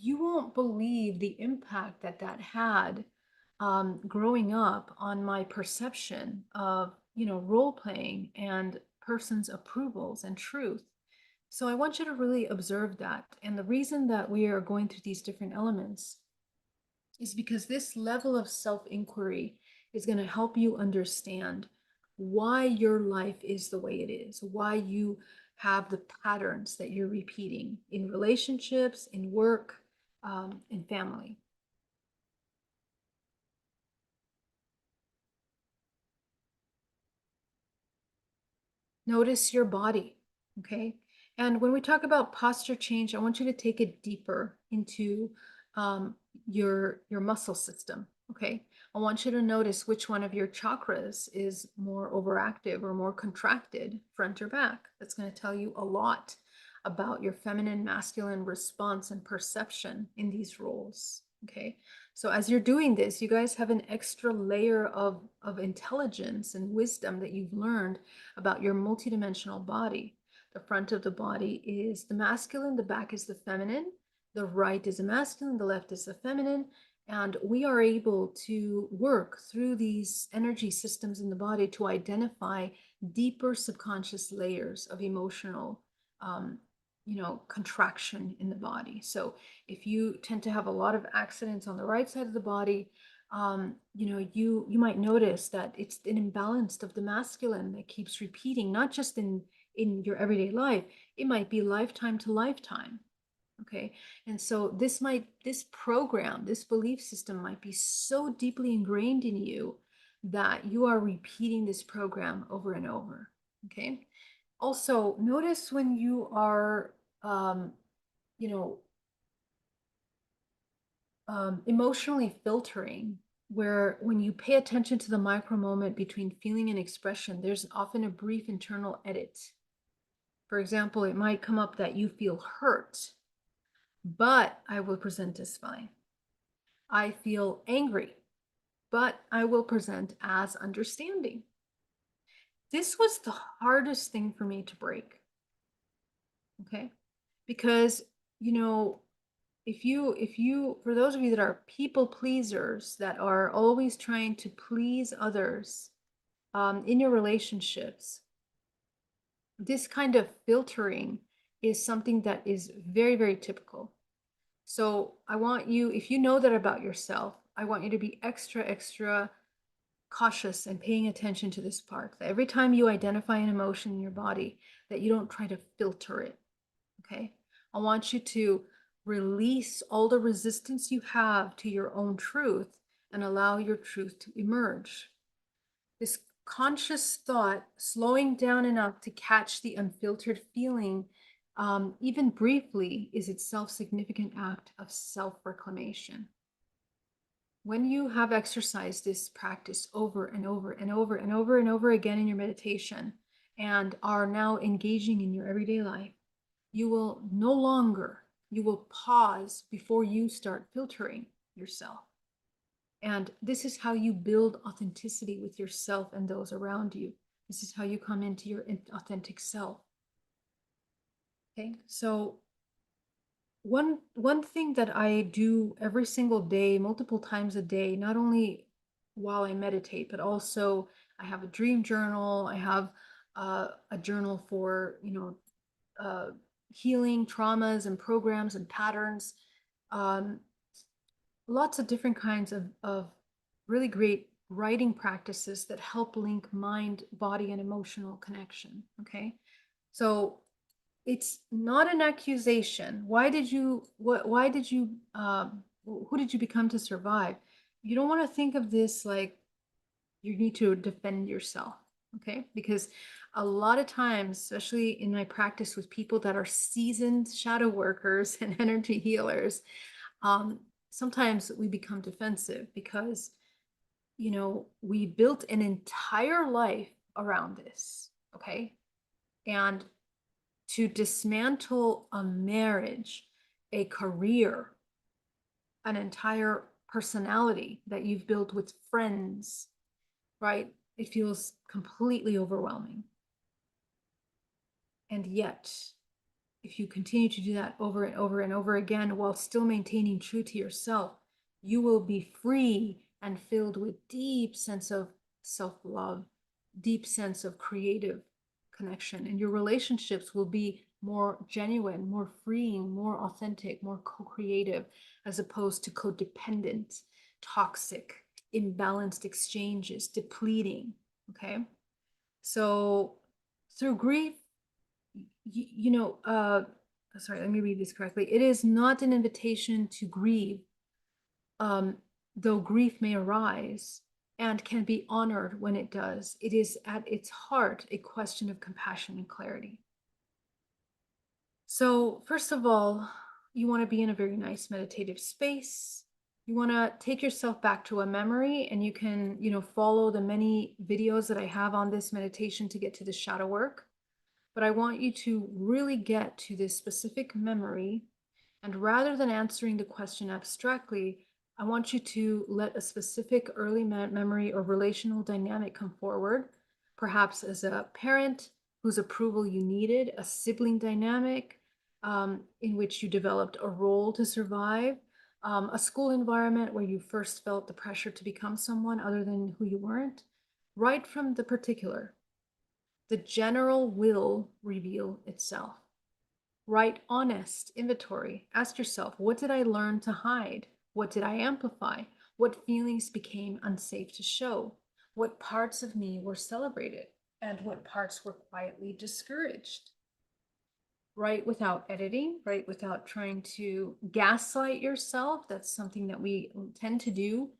you won't believe the impact that that had growing up on my perception of, role playing and person's approvals and truth. So I want you to really observe that. And the reason that we are going through these different elements is because this level of self inquiry is going to help you understand why your life is the way it is, why you have the patterns that you're repeating in relationships, in work, in family. Notice your body, okay? And when we talk about posture change, I want you to take it deeper into your muscle system, okay? I want you to notice which one of your chakras is more overactive or more contracted, front or back. That's going to tell you a lot about your feminine, masculine response and perception in these roles, okay? So as you're doing this, you guys have an extra layer of intelligence and wisdom that you've learned about your multidimensional body. The front of the body is the masculine, the back is the feminine, the right is the masculine, the left is the feminine. And we are able to work through these energy systems in the body to identify deeper subconscious layers of emotional, um, contraction in the body. So if you tend to have a lot of accidents on the right side of the body, you might notice that it's an imbalance of the masculine that keeps repeating, not just in your everyday life. It might be lifetime to lifetime. Okay. And so this program, this belief system might be so deeply ingrained in you that you are repeating this program over and over. Okay. Also, notice when you are, you know, emotionally filtering, where when you pay attention to the micro moment between feeling and expression, there's often a brief internal edit. For example, it might come up that you feel hurt, but I will present as fine. I feel angry, but I will present as understanding. This was the hardest thing for me to break. Okay. Because, you know, if you for those of you that are people pleasers, that are always trying to please others in your relationships, this kind of filtering is something that is very, very typical. So I want you, if you know that about yourself, I want you to be extra, extra cautious and paying attention to this part. That every time you identify an emotion in your body, that you don't try to filter it. Okay. I want you to release all the resistance you have to your own truth and allow your truth to emerge. This conscious thought, slowing down enough to catch the unfiltered feeling, even briefly, is itself a significant act of self-reclamation. When you have exercised this practice over and over and over and over and over again in your meditation and are now engaging in your everyday life, you will no longer, you will pause before you start filtering yourself. And this is how you build authenticity with yourself and those around you. This is how you come into your authentic self. Okay, so one thing that I do every single day, multiple times a day, not only while I meditate, but also I have a dream journal. I have a journal for healing traumas and programs and patterns. Um, Lots of different kinds of really great writing practices that help link mind, body, and emotional connection. Okay, so it's not an accusation. Why did you who did you become to survive? You don't want to think of this like you need to defend yourself. Okay, because a lot of times, especially in my practice with people that are seasoned shadow workers and energy healers, um, sometimes we become defensive because we built an entire life around this. Okay, and to dismantle a marriage, a career, an entire personality that you've built with friends, right? It feels completely overwhelming. And yet, if you continue to do that over and over and over again while still maintaining true to yourself, you will be free and filled with deep sense of self-love, deep sense of creative connection, and your relationships will be more genuine, more freeing, more authentic, more co-creative, as opposed to codependent, toxic, imbalanced exchanges, depleting. Okay, so through grief, sorry, let me read this correctly. It is not an invitation to grieve, though grief may arise and can be honored when it does. It is at its heart a question of compassion and clarity. So, first of all, you want to be in a very nice meditative space. You want to take yourself back to a memory, and you can, follow the many videos that I have on this meditation to get to the shadow work. But I want you to really get to this specific memory. And rather than answering the question abstractly, I want you to let a specific early memory or relational dynamic come forward, perhaps as a parent whose approval you needed, a sibling dynamic in which you developed a role to survive, a school environment where you first felt the pressure to become someone other than who you weren't. Right from the particular, the general will reveal itself. Write honest inventory. Ask yourself, what did I learn to hide? What did I amplify? What feelings became unsafe to show? What parts of me were celebrated? And what parts were quietly discouraged? Write without editing, write without trying to gaslight yourself. That's something that we tend to do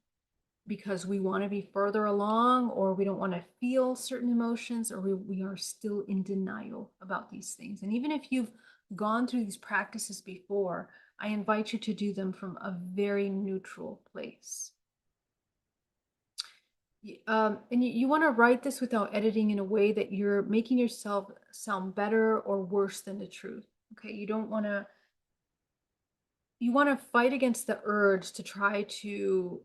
because we want to be further along, or we don't want to feel certain emotions, or we are still in denial about these things. And even if you've gone through these practices before, I invite you to do them from a very neutral place. And you want to write this without editing in a way that you're making yourself sound better or worse than the truth. Okay, you want to fight against the urge to try to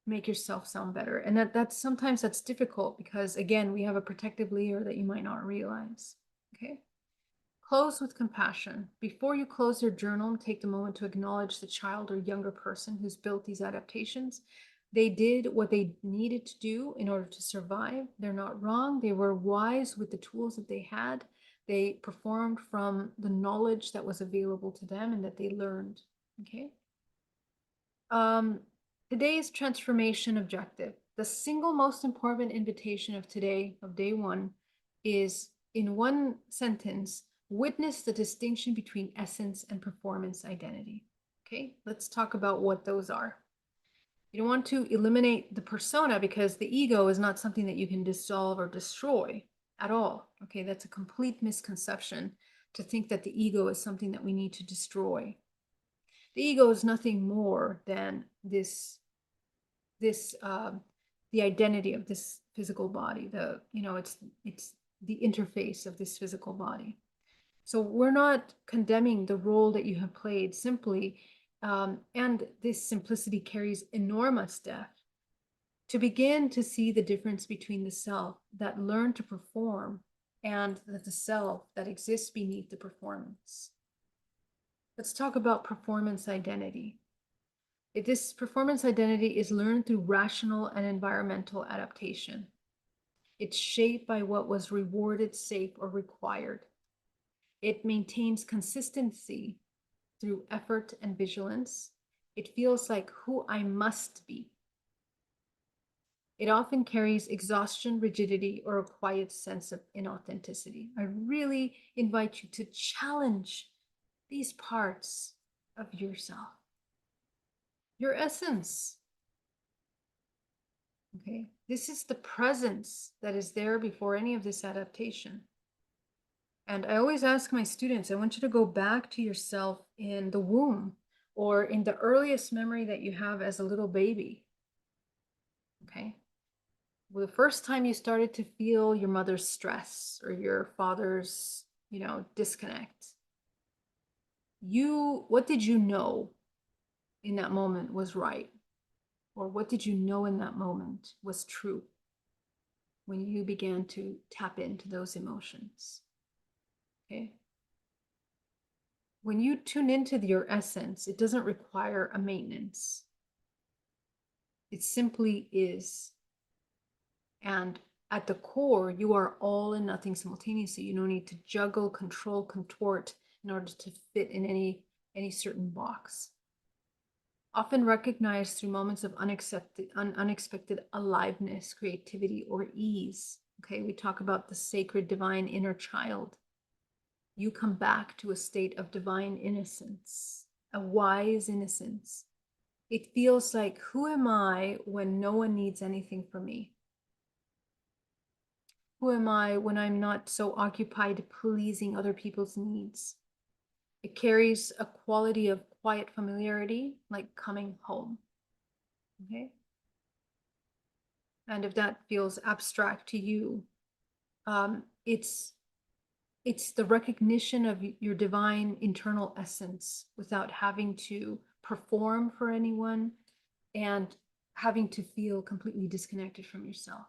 make yourself sound better. And that's sometimes that's difficult because again, we have a protective layer that you might not realize. Okay. Close with compassion. Before you close your journal, take the moment to acknowledge the child or younger person who's built these adaptations. They did what they needed to do in order to survive. They're not wrong. They were wise with the tools that they had. They performed from the knowledge that was available to them and that they learned. Okay. Today's transformation objective. The single most important invitation of today, of day one, is in one sentence, witness the distinction between essence and performance identity. Okay, let's talk about what those are. You don't want to eliminate the persona because the ego is not something that you can dissolve or destroy at all. Okay, that's a complete misconception to think that the ego is something that we need to destroy. The ego is nothing more than the identity of this physical body. It's the interface of this physical body. So we're not condemning the role that you have played simply, and this simplicity carries enormous depth. To begin to see the difference between the self that learned to perform and the self that exists beneath the performance. Let's talk about performance identity. This performance identity is learned through rational and environmental adaptation. It's shaped by what was rewarded, safe, or required. It maintains consistency through effort and vigilance. It feels like who I must be. It often carries exhaustion, rigidity, or a quiet sense of inauthenticity. I really invite you to challenge these parts of yourself. Your essence. Okay, this is the presence that is there before any of this adaptation. And I always ask my students, I want you to go back to yourself in the womb or in the earliest memory that you have as a little baby. Okay, well, the first time you started to feel your mother's stress or your father's, disconnect, what did you know in that moment was right? Or what did you know in that moment was true when you began to tap into those emotions? Okay. When you tune into your essence, it doesn't require a maintenance. It simply is. And at the core, you are all and nothing simultaneously. You don't need to juggle, control, contort in order to fit in any certain box. Often recognized through moments of unexpected aliveness, creativity, or ease. Okay, we talk about the sacred divine inner child. You come back to a state of divine innocence, a wise innocence. It feels like, who am I when no one needs anything from me? Who am I when I'm not so occupied pleasing other people's needs? It carries a quality of quiet familiarity, like coming home. Okay. And if that feels abstract to you, it's the recognition of your divine internal essence without having to perform for anyone and having to feel completely disconnected from yourself.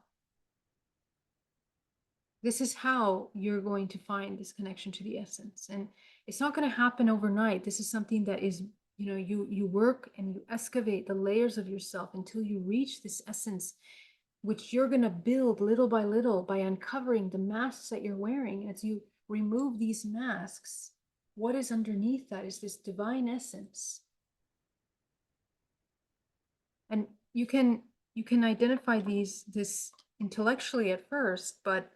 This is how you're going to find this connection to the essence. And it's not going to happen overnight. This is something that is, you work and you excavate the layers of yourself until you reach this essence, which you're going to build little by little by uncovering the masks that you're wearing. As you remove these masks, what is underneath that is this divine essence. And you can identify this intellectually at first, but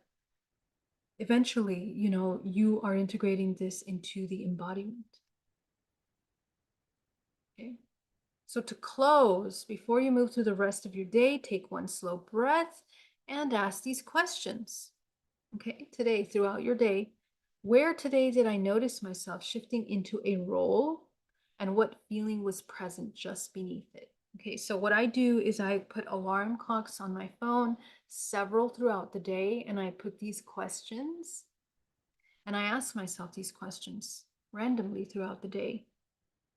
eventually, you are integrating this into the embodiment. Okay. So to close, before you move through the rest of your day, take one slow breath and ask these questions. Okay, today, throughout your day, where today did I notice myself shifting into a role, and what feeling was present just beneath it? Okay, so what I do is I put alarm clocks on my phone, several throughout the day, and I put these questions and I ask myself these questions randomly throughout the day.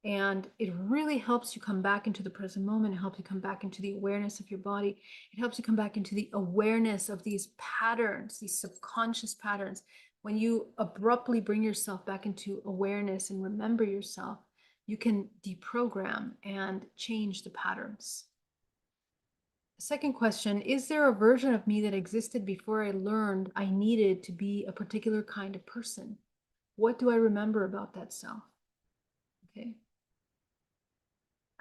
And it really helps you come back into the present moment. It helps you come back into the awareness of your body. It helps you come back into the awareness of these patterns, these subconscious patterns. When you abruptly bring yourself back into awareness and remember yourself, you can deprogram and change the patterns. Second question, is there a version of me that existed before I learned I needed to be a particular kind of person? What do I remember about that self? Okay.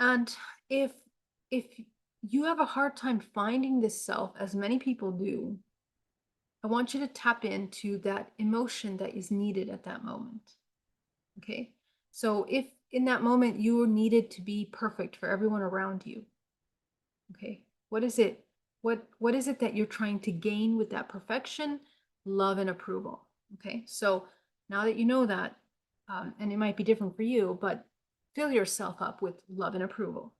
And if if you have a hard time finding this self, as many people do, I want you to tap into that emotion that is needed at that moment. Okay. So if in that moment you needed to be perfect for everyone around you, okay, what is it? What is it that you're trying to gain with that perfection? Love and approval. Okay. So now that you know that, and it might be different for you, but fill yourself up with love and approval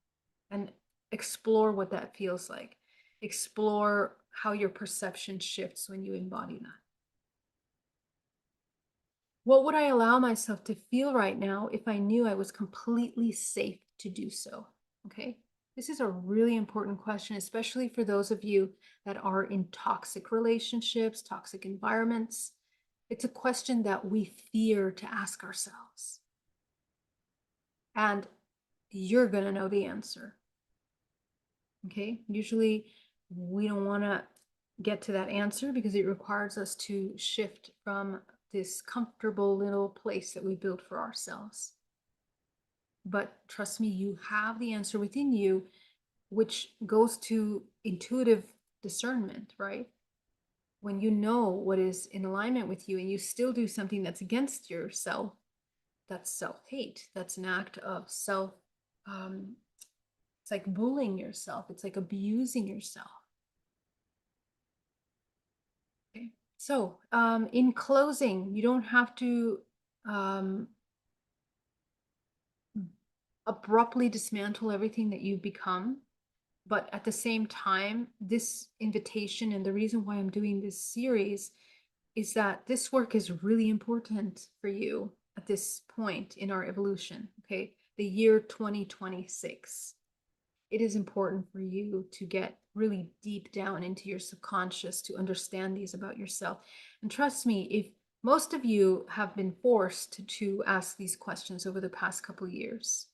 and explore what that feels like. Explore how your perception shifts when you embody that. What would I allow myself to feel right now if I knew I was completely safe to do so? Okay. This is a really important question, especially for those of you that are in toxic relationships, toxic environments. It's a question that we fear to ask ourselves. And you're going to know the answer. Okay. Usually we don't want to get to that answer because it requires us to shift from this comfortable little place that we built for ourselves. But trust me, you have the answer within you, which goes to intuitive discernment, right? When you know what is in alignment with you and you still do something that's against yourself, that's self-hate. That's an act of self, um, it's like bullying yourself. It's like abusing yourself. Okay. So, in closing, you don't have to um, abruptly dismantle everything that you've become. But at the same time, this invitation and the reason why I'm doing this series is that this work is really important for you at this point in our evolution. Okay. The year 2026. It is important for you to get really deep down into your subconscious to understand these about yourself. And trust me, if most of you have been forced to ask these questions over the past couple of years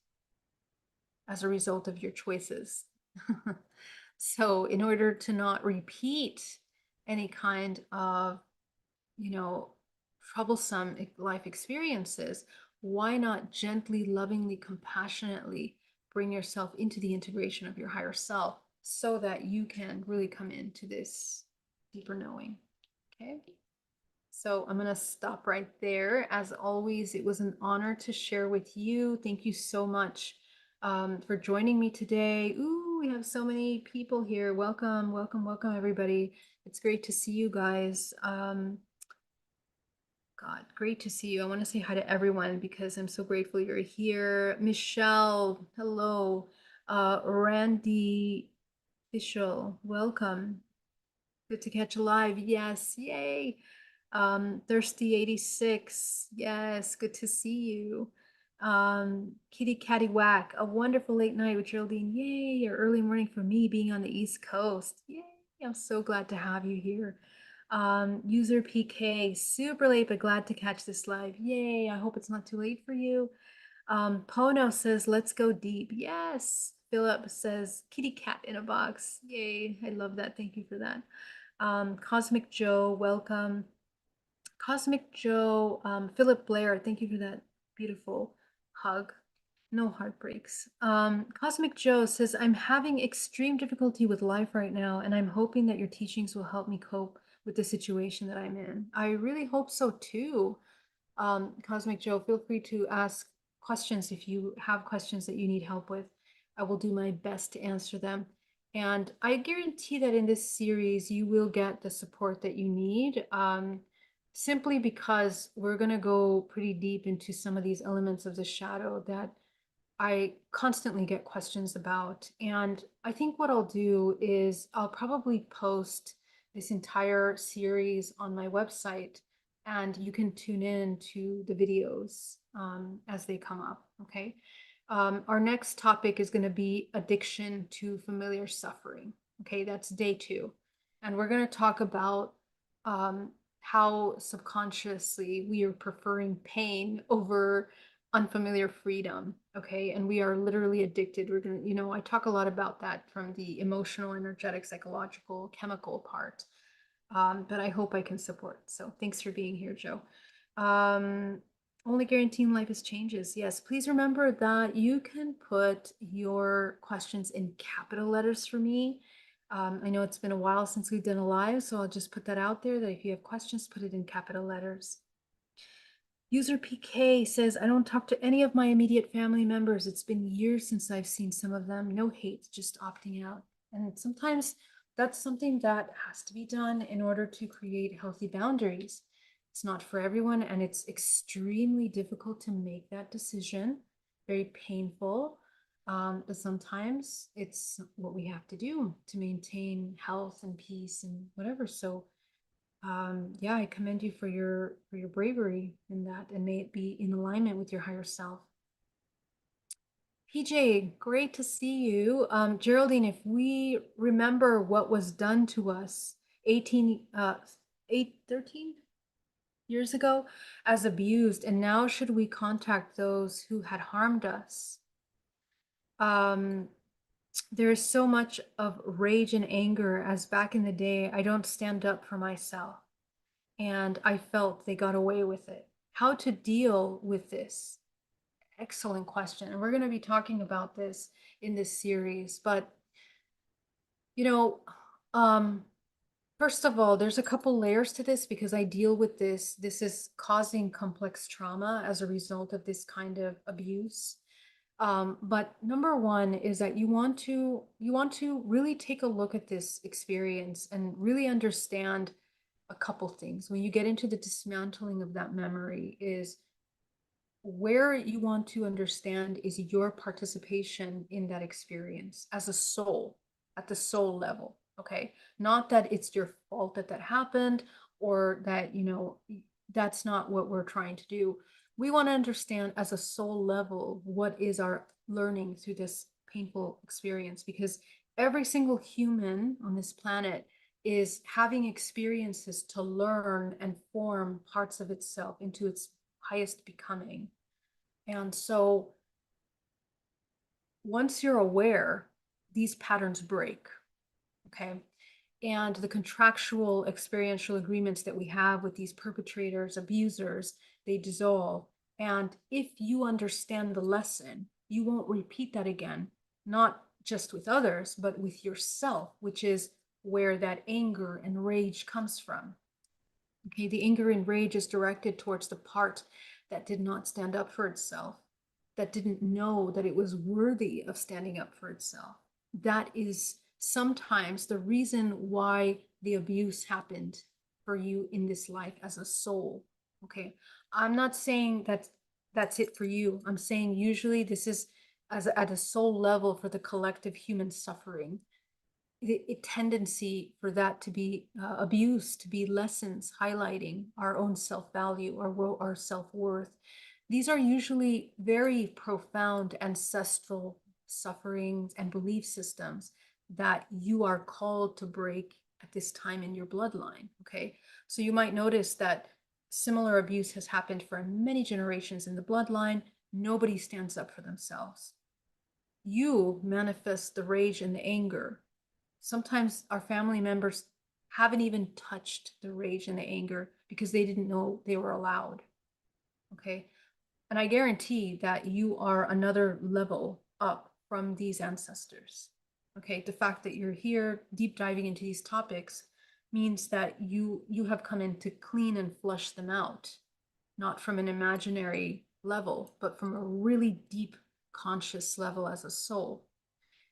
as a result of your choices. So in order to not repeat any kind of, you know, troublesome life experiences, why not gently, lovingly, compassionately bring yourself into the integration of your higher self so that you can really come into this deeper knowing? Okay. So I'm going to stop right there. As always, it was an honor to share with you. Thank you so much for joining me today. Ooh, we have so many people here. Welcome, welcome, welcome, everybody. It's great to see you guys. God, great to see you. I want to say hi to everyone because I'm so grateful you're here. Michelle, hello. Randy Fishel, welcome. Good to catch you live. Yes, yay. Thirsty 86. Yes, good to see you. Kitty Catty Whack, a wonderful late night with Geraldine. Yay, or early morning for me being on the East Coast. Yay, I'm so glad to have you here. User PK, super late, but glad to catch this live. Yay, I hope it's not too late for you. Pono says, let's go deep. Yes. Philip says, kitty cat in a box. Yay, I love that. Thank you for that. Cosmic Joe, welcome. Cosmic Joe, Philip Blair, thank you for that beautiful hug. No heartbreaks. Cosmic Joe says, I'm having extreme difficulty with life right now, and I'm hoping that your teachings will help me cope with the situation that I'm in. I really hope so too. Cosmic Joe, feel free to ask questions if you have questions that you need help with. I will do my best to answer them. And I guarantee that in this series, you will get the support that you need, simply because we're going to go pretty deep into some of these elements of the shadow that I constantly get questions about. And I think what I'll do is I'll probably post this entire series on my website, and you can tune in to the videos as they come up. Okay. Our next topic is going to be addiction to familiar suffering. Okay. That's day 2. And we're going to talk about how subconsciously we are preferring pain over unfamiliar freedom. Okay. And we are literally addicted. We're going to, I talk a lot about that from the emotional, energetic, psychological, chemical part. But I hope I can support. So thanks for being here, Joe. Only guaranteeing life is changes. Yes, please remember that you can put your questions in capital letters for me. I know it's been a while since we've done a live, so I'll just put that out there that if you have questions, put it in capital letters. User PK says, I don't talk to any of my immediate family members. It's been years since I've seen some of them. No hate, just opting out. And sometimes that's something that has to be done in order to create healthy boundaries. It's not for everyone, and it's extremely difficult to make that decision, very painful. But sometimes it's what we have to do to maintain health and peace and whatever. So yeah, I commend you for your bravery in that, and may it be in alignment with your higher self. PJ, great to see you. Geraldine, if we remember what was done to us 13 years ago as abused, and now should we contact those who had harmed us? There is so much of rage and anger as back in the day, I don't stand up for myself. And I felt they got away with it. How to deal with this? Excellent question. And we're going to be talking about this in this series. But, you know, first of all, there's a couple layers to this because I deal with this. This is causing complex trauma as a result of this kind of abuse. But number one is that you want to really take a look at this experience and really understand a couple things. When you get into the dismantling of that memory, is where you want to understand is your participation in that experience as a soul, at the soul level. Okay. Not that it's your fault that that happened, or that, that's not what we're trying to do. We want to understand as a soul level what is our learning through this painful experience, because every single human on this planet is having experiences to learn and form parts of itself into its highest becoming. And so once you're aware, these patterns break. Okay. And the contractual experiential agreements that we have with these perpetrators, abusers, they dissolve. And if you understand the lesson, you won't repeat that again, not just with others, but with yourself, which is where that anger and rage comes from. Okay, the anger and rage is directed towards the part that did not stand up for itself, that didn't know that it was worthy of standing up for itself. That is sometimes the reason why the abuse happened for you in this life as a soul. Okay, I'm not saying that that's it for you. I'm saying usually this is at a soul level for the collective human suffering. A tendency for that to be abused, to be lessons highlighting our own self-value, our self-worth. These are usually very profound ancestral sufferings and belief systems that you are called to break at this time in your bloodline. Okay. So you might notice that similar abuse has happened for many generations in the bloodline. Nobody stands up for themselves. You manifest the rage and the anger. Sometimes our family members haven't even touched the rage and the anger because they didn't know they were allowed. Okay. And I guarantee that you are another level up from these ancestors. Okay. The fact that you're here deep diving into these topics means that you have come in to clean and flush them out, not from an imaginary level, but from a really deep conscious level as a soul.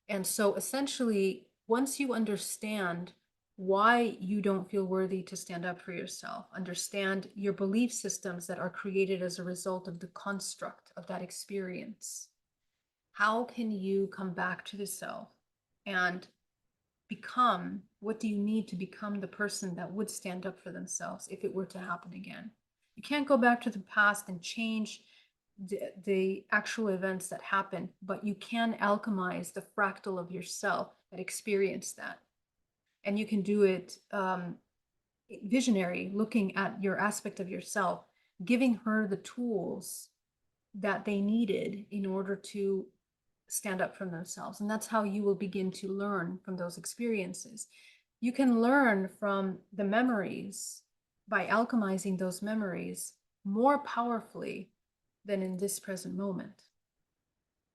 And so essentially, once you understand why you don't feel worthy to stand up for yourself, understand your belief systems that are created as a result of the construct of that experience, how can you come back to the self and become, what do you need to become the person that would stand up for themselves if it were to happen again? You can't go back to the past and change the actual events that happen, but you can alchemize the fractal of yourself that experienced that. And you can do it visionary, looking at your aspect of yourself, giving her the tools that they needed in order to stand up for themselves. And that's how you will begin to learn from those experiences. You can learn from the memories by alchemizing those memories more powerfully than in this present moment.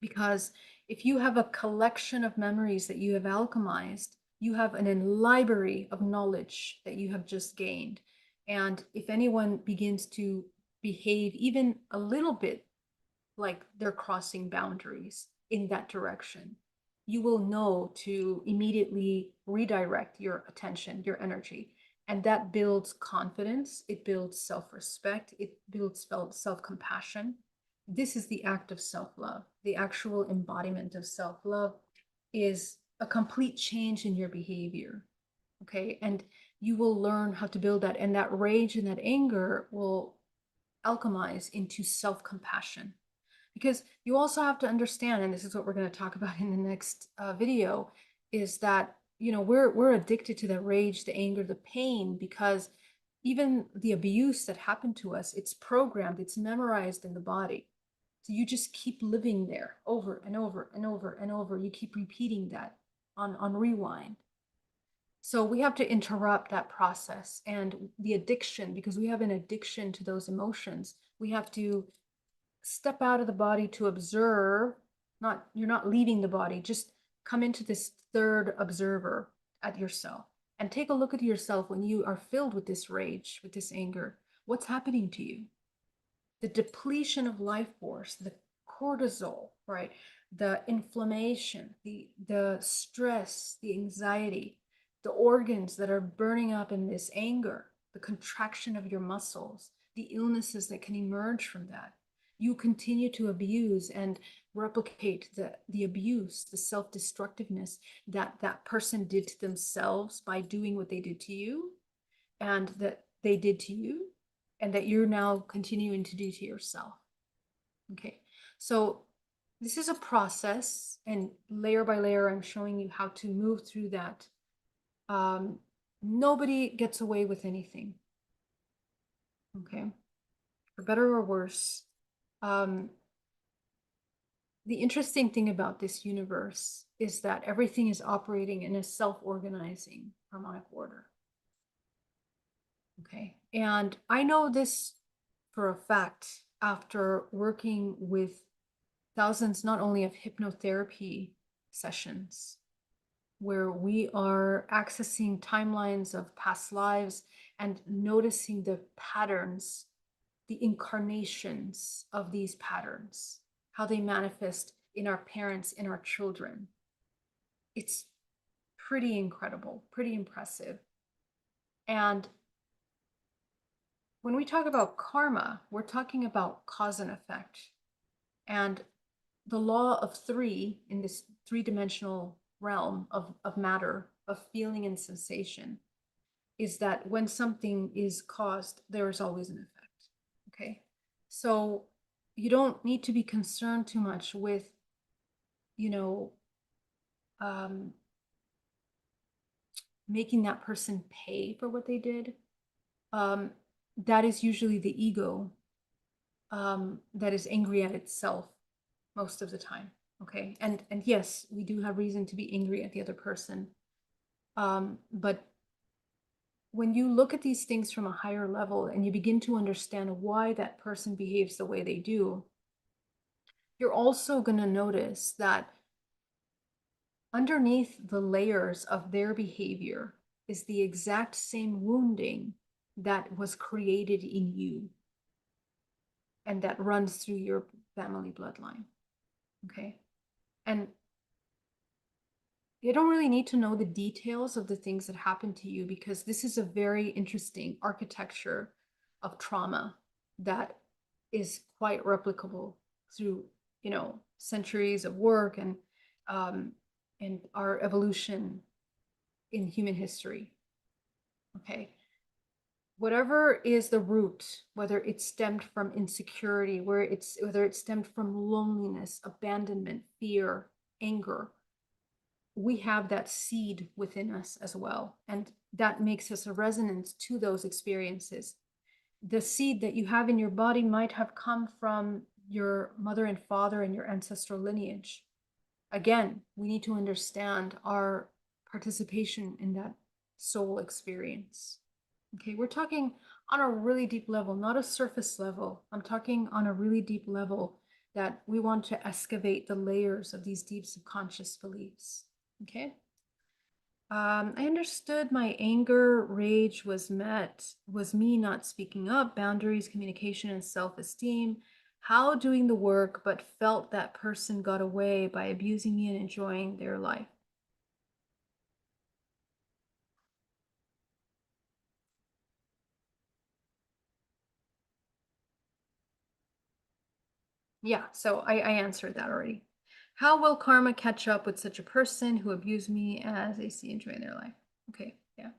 Because if you have a collection of memories that you have alchemized, you have an library of knowledge that you have just gained. And if anyone begins to behave even a little bit like they're crossing boundaries in that direction, you will know to immediately redirect your attention, your energy. And that builds confidence, it builds self-respect, it builds self-compassion. This is the act of self-love. The actual embodiment of self-love is a complete change in your behavior. Okay. And you will learn how to build that. And that rage and that anger will alchemize into self-compassion. Because you also have to understand, and this is what we're going to talk about in the next video, is that, you know, we're addicted to the rage, the anger, the pain, because even the abuse that happened to us, it's programmed, it's memorized in the body. So you just keep living there over and over and over and over. You keep repeating that on rewind. So we have to interrupt that process and the addiction, because we have an addiction to those emotions. We have to step out of the body to observe. Not, you're not leaving the body, just come into this third observer at yourself and take a look at yourself when you are filled with this rage, with this anger. What's happening to you? The depletion of life force, the cortisol, right? The inflammation, the stress, the anxiety, the organs that are burning up in this anger, the contraction of your muscles, the illnesses that can emerge from that. You continue to abuse and replicate the abuse, the self-destructiveness that that person did to themselves by doing what they did to you, and that they did to you, and that you're now continuing to do to yourself. Okay, so this is a process, and layer by layer, I'm showing you how to move through that. Nobody gets away with anything. Okay, for better or worse. The interesting thing about this universe is that everything is operating in a self-organizing harmonic order. Okay. And I know this for a fact after working with thousands, not only of hypnotherapy sessions, where we are accessing timelines of past lives and noticing the patterns, the incarnations of these patterns, how they manifest in our parents, in our children. It's pretty incredible, pretty impressive. And when we talk about karma, we're talking about cause and effect. And the law of three in this three-dimensional realm of matter, of feeling and sensation, is that when something is caused, there is always an effect. Okay. So you don't need to be concerned too much with, you know, making that person pay for what they did, um, that is usually the ego that is angry at itself most of the time. Okay. And yes, we do have reason to be angry at the other person. But when you look at these things from a higher level and you begin to understand why that person behaves the way they do, you're also going to notice that underneath the layers of their behavior is the exact same wounding that was created in you and that runs through your family bloodline. Okay. And you don't really need to know the details of the things that happened to you, because this is a very interesting architecture of trauma that is quite replicable through, centuries of work um, and our evolution in human history. Okay. Whatever is the root, whether it stemmed from insecurity, whether it stemmed from loneliness, abandonment, fear, anger, we have that seed within us as well. And that makes us a resonance to those experiences. The seed that you have in your body might have come from your mother and father and your ancestral lineage. Again, we need to understand our participation in that soul experience. Okay, we're talking on a really deep level, not a surface level. I'm talking on a really deep level that we want to excavate the layers of these deep subconscious beliefs. Okay. I understood my anger, rage was me not speaking up, boundaries, communication, and self-esteem. How doing the work, but felt that person got away by abusing me and enjoying their life. Yeah, so I answered that already. How will karma catch up with such a person who abused me as they see enjoying their life? Okay, yeah.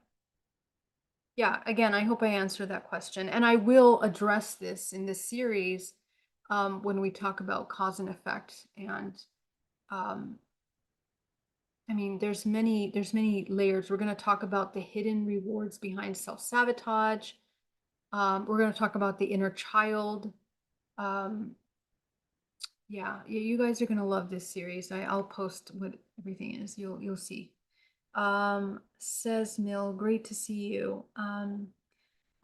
Yeah, again, I hope I answered that question. And I will address this in this series when we talk about cause and effect. And um, I mean, there's many layers. We're going to talk about the hidden rewards behind self-sabotage. We're going to talk about the inner child. Um, yeah, you guys are going to love this series. I'll post what everything is. You'll see. Says Mill, great to see you.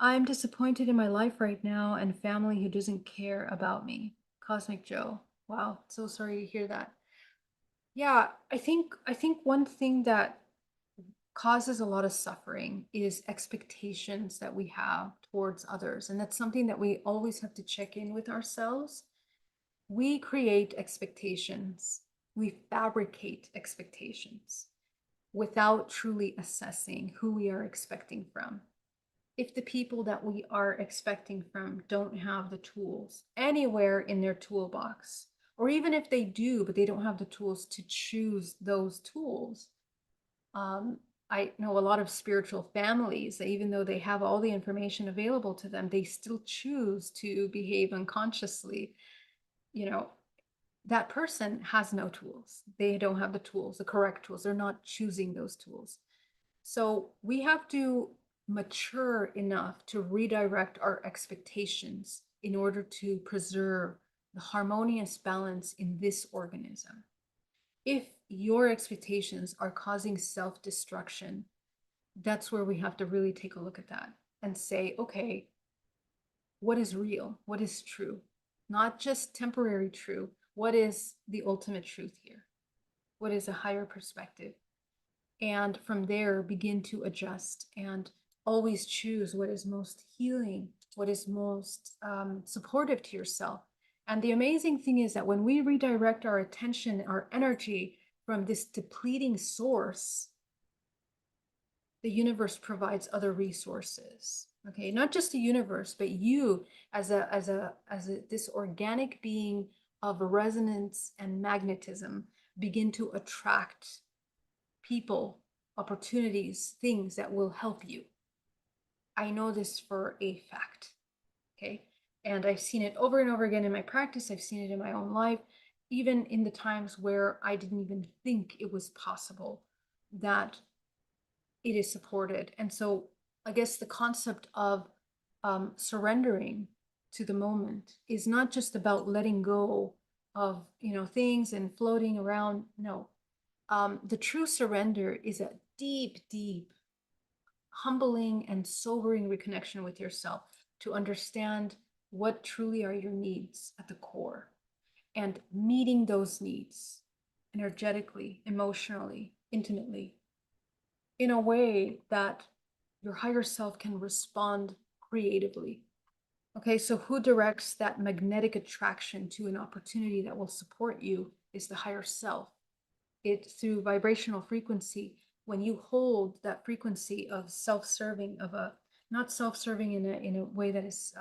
I'm disappointed in my life right now and family who doesn't care about me. Cosmic Joe. Wow, so sorry to hear that. Yeah, I think one thing that causes a lot of suffering is expectations that we have towards others. And that's something that we always have to check in with ourselves. We create expectations. We fabricate expectations without truly assessing who we are expecting from. If the people that we are expecting from don't have the tools anywhere in their toolbox, or even if they do, but they don't have the tools to choose those tools. I know a lot of spiritual families that even though they have all the information available to them, they still choose to behave unconsciously. You know, that person has no tools. They don't have the tools, the correct tools. They're not choosing those tools. So we have to mature enough to redirect our expectations in order to preserve the harmonious balance in this organism. If your expectations are causing self-destruction, that's where we have to really take a look at that and say, okay, what is real? What is true? Not just temporary true. What is the ultimate truth here? What is a higher perspective? And from there begin to adjust and always choose what is most healing, what is most supportive to yourself. And the amazing thing is that when we redirect our attention, our energy from this depleting source, the universe provides other resources. Okay, not just the universe, but you as a this organic being of resonance and magnetism begin to attract people, opportunities, things that will help you. I know this for a fact. Okay. And I've seen it over and over again in my practice. I've seen it in my own life, even in the times where I didn't even think it was possible that it is supported. And so I guess the concept of surrendering to the moment is not just about letting go of, things and floating around. No, the true surrender is a deep, deep, humbling and sobering reconnection with yourself to understand what truly are your needs at the core, and meeting those needs energetically, emotionally, intimately, in a way that your higher self can respond creatively. Okay, so who directs that magnetic attraction to an opportunity that will support you is the higher self. It's through vibrational frequency. When you hold that frequency of self-serving, of a not self-serving in a way that is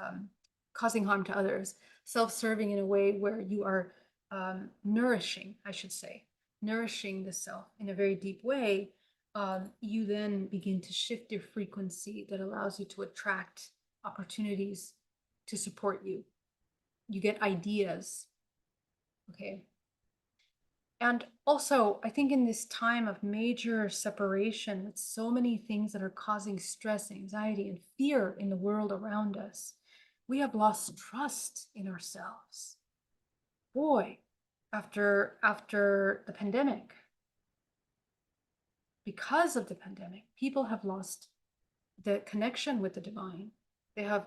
causing harm to others, self-serving in a way where you are nourishing, I should say, nourishing the self in a very deep way, you then begin to shift your frequency that allows you to attract opportunities to support you. You get ideas, okay? And also, I think in this time of major separation, with so many things that are causing stress, anxiety, and fear in the world around us, we have lost trust in ourselves. Boy, after the pandemic, because of the pandemic, people have lost the connection with the divine. They have,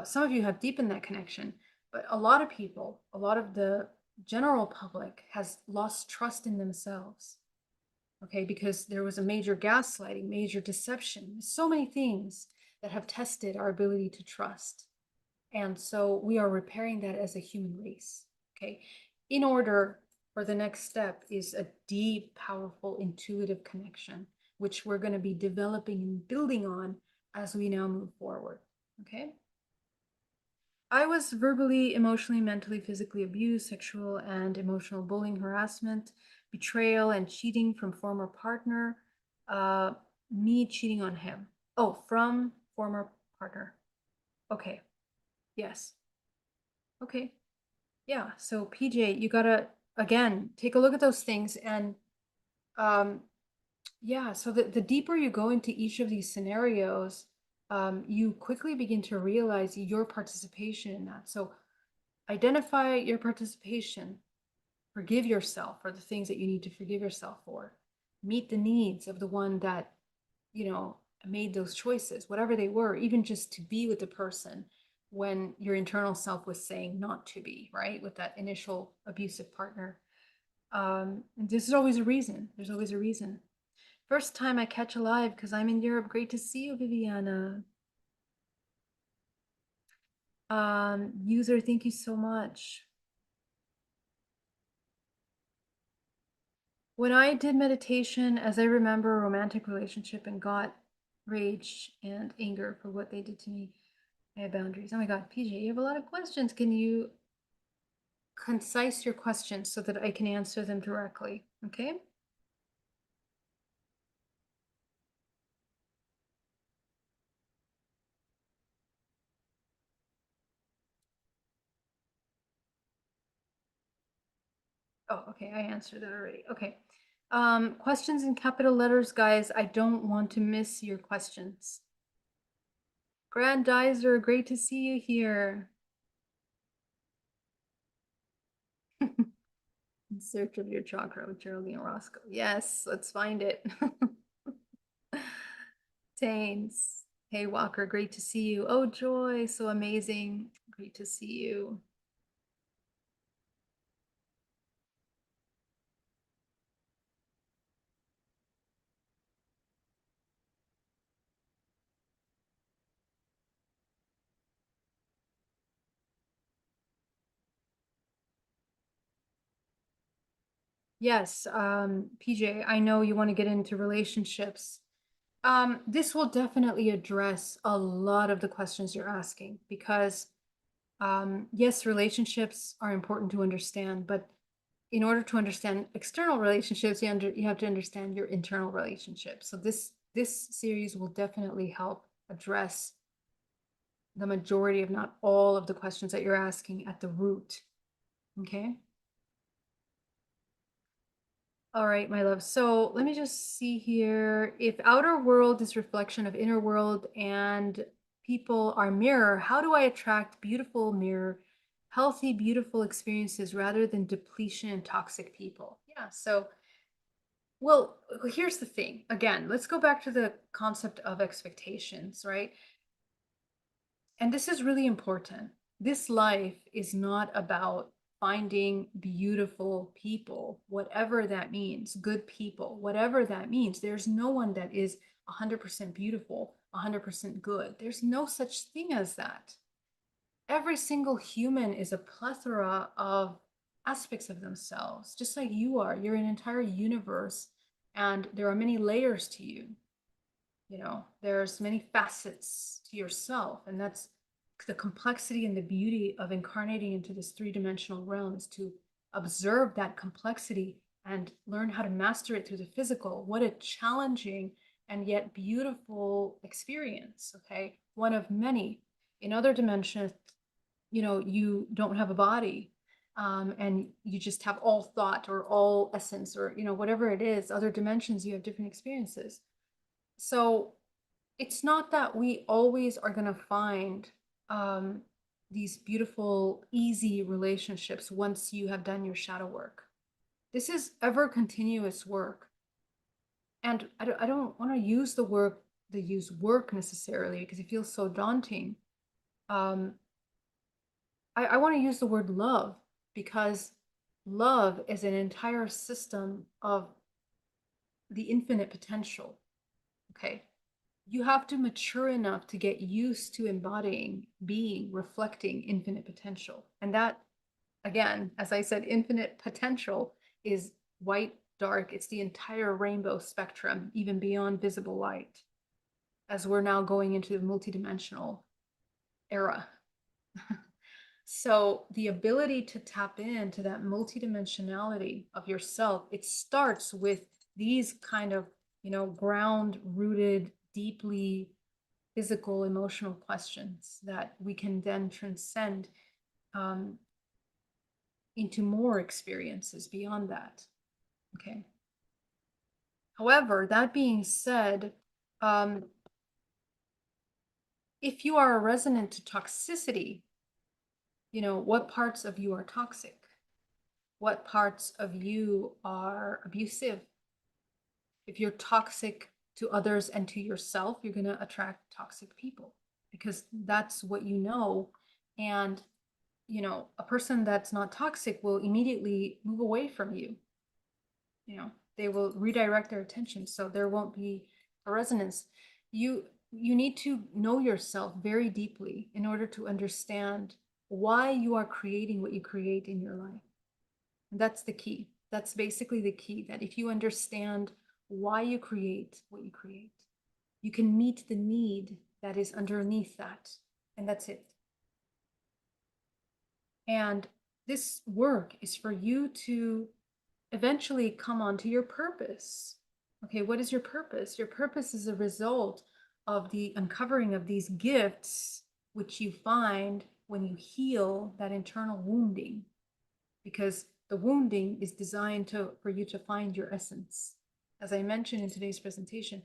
some of you have deepened that connection, but a lot of people, a lot of the general public has lost trust in themselves. Okay, because there was a major gaslighting, major deception, so many things that have tested our ability to trust. And so we are repairing that as a human race. Okay, in order for the next step is a deep, powerful, intuitive connection, which we're going to be developing and building on as we now move forward. Okay. I was verbally, emotionally, mentally, physically abused, sexual and emotional bullying, harassment, betrayal, and cheating from former partner. Uh, me cheating on him. Oh, from former partner. Okay. Yes. Okay. Yeah. So PJ, you gotta again take a look at those things, and um, yeah. So the deeper you go into each of these scenarios, you quickly begin to realize your participation in that. So identify your participation, forgive yourself for the things that you need to forgive yourself for, meet the needs of the one that, made those choices, whatever they were, even just to be with the person when your internal self was saying not to be, right? With that initial abusive partner. This is always a reason. There's always a reason. First time I catch a live because I'm in Europe. Great to see you, Viviana. User, thank you so much. When I did meditation, as I remember a romantic relationship and got rage and anger for what they did to me, I had boundaries. Oh my God, PJ, you have a lot of questions. Can you concise your questions so that I can answer them directly? Okay. Oh, okay. I answered that already. Okay. Questions in capital letters, guys. I don't want to miss your questions. Grandizer, great to see you here. In search of your chakra with Geraldine Orozco. Yes, let's find it. Tains. Hey, Walker, great to see you. Oh, Joy, so amazing. Great to see you. Yes, PJ, I know you want to get into relationships. This will definitely address a lot of the questions you're asking because, yes, relationships are important to understand, but in order to understand external relationships, you have to understand your internal relationships. So this series will definitely help address the majority, if not all, of the questions that you're asking at the root. Okay. All right, my love. So let me just see here. If outer world is reflection of inner world and people are mirror, how do I attract beautiful mirror, healthy, beautiful experiences rather than depletion and toxic people? Yeah. So, well, here's the thing. Again, let's go back to the concept of expectations, right? And this is really important. This life is not about finding beautiful people, whatever that means, good people, whatever that means. There's no one that is 100% beautiful, 100% good. There's no such thing as that. Every single human is a plethora of aspects of themselves, just like you are. You're an entire universe, and there are many layers to you. There's many facets to yourself, and that's the complexity and the beauty of incarnating into this three-dimensional realm, is to observe that complexity and learn how to master it through the physical. What a challenging and yet beautiful experience. Okay, one of many. In other dimensions, you don't have a body, and you just have all thought or all essence, or whatever it is. Other dimensions, you have different experiences. So it's not that we always are going to find um, these beautiful, easy relationships once you have done your shadow work. This is ever continuous work. And I don't want to use use work necessarily, because it feels so daunting. Um, I want to use the word love, because love is an entire system of the infinite potential. Okay. You have to mature enough to get used to embodying, being, reflecting infinite potential. And that, again, as I said, infinite potential is white, dark. It's the entire rainbow spectrum, even beyond visible light, as we're now going into the multidimensional era. So the ability to tap into that multidimensionality of yourself, it starts with these kind of, ground rooted, deeply physical, emotional questions that we can then transcend um, into more experiences beyond that. Okay. However, that being said, um, if you are a resonant to toxicity, what parts of you are toxic? What parts of you are abusive? If you're toxic to others and to yourself, you're going to attract toxic people, because that's what you know. And, a person that's not toxic will immediately move away from you. They will redirect their attention. So there won't be a resonance. You need to know yourself very deeply in order to understand why you are creating what you create in your life. That's the key. That's basically the key, that if you understand why you create what you create, you can meet the need that is underneath that. And that's it. And this work is for you to eventually come on to your purpose. Okay, what is your purpose? Your purpose is a result of the uncovering of these gifts, which you find when you heal that internal wounding, because the wounding is designed for you to find your essence. As I mentioned in today's presentation,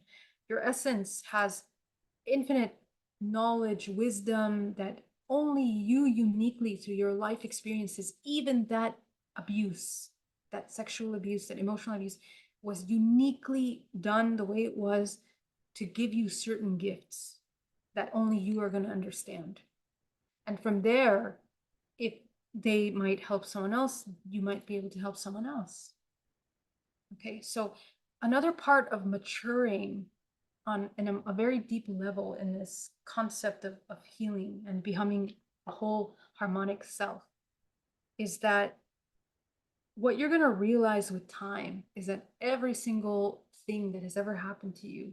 your essence has infinite knowledge, wisdom that only you uniquely through your life experiences, even that abuse, that sexual abuse, that emotional abuse, was uniquely done the way it was to give you certain gifts that only you are going to understand. And from there, if they might help someone else, you might be able to help someone else. Okay, so another part of maturing on a very deep level in this concept of healing and becoming a whole harmonic self is that what you're going to realize with time is that every single thing that has ever happened to you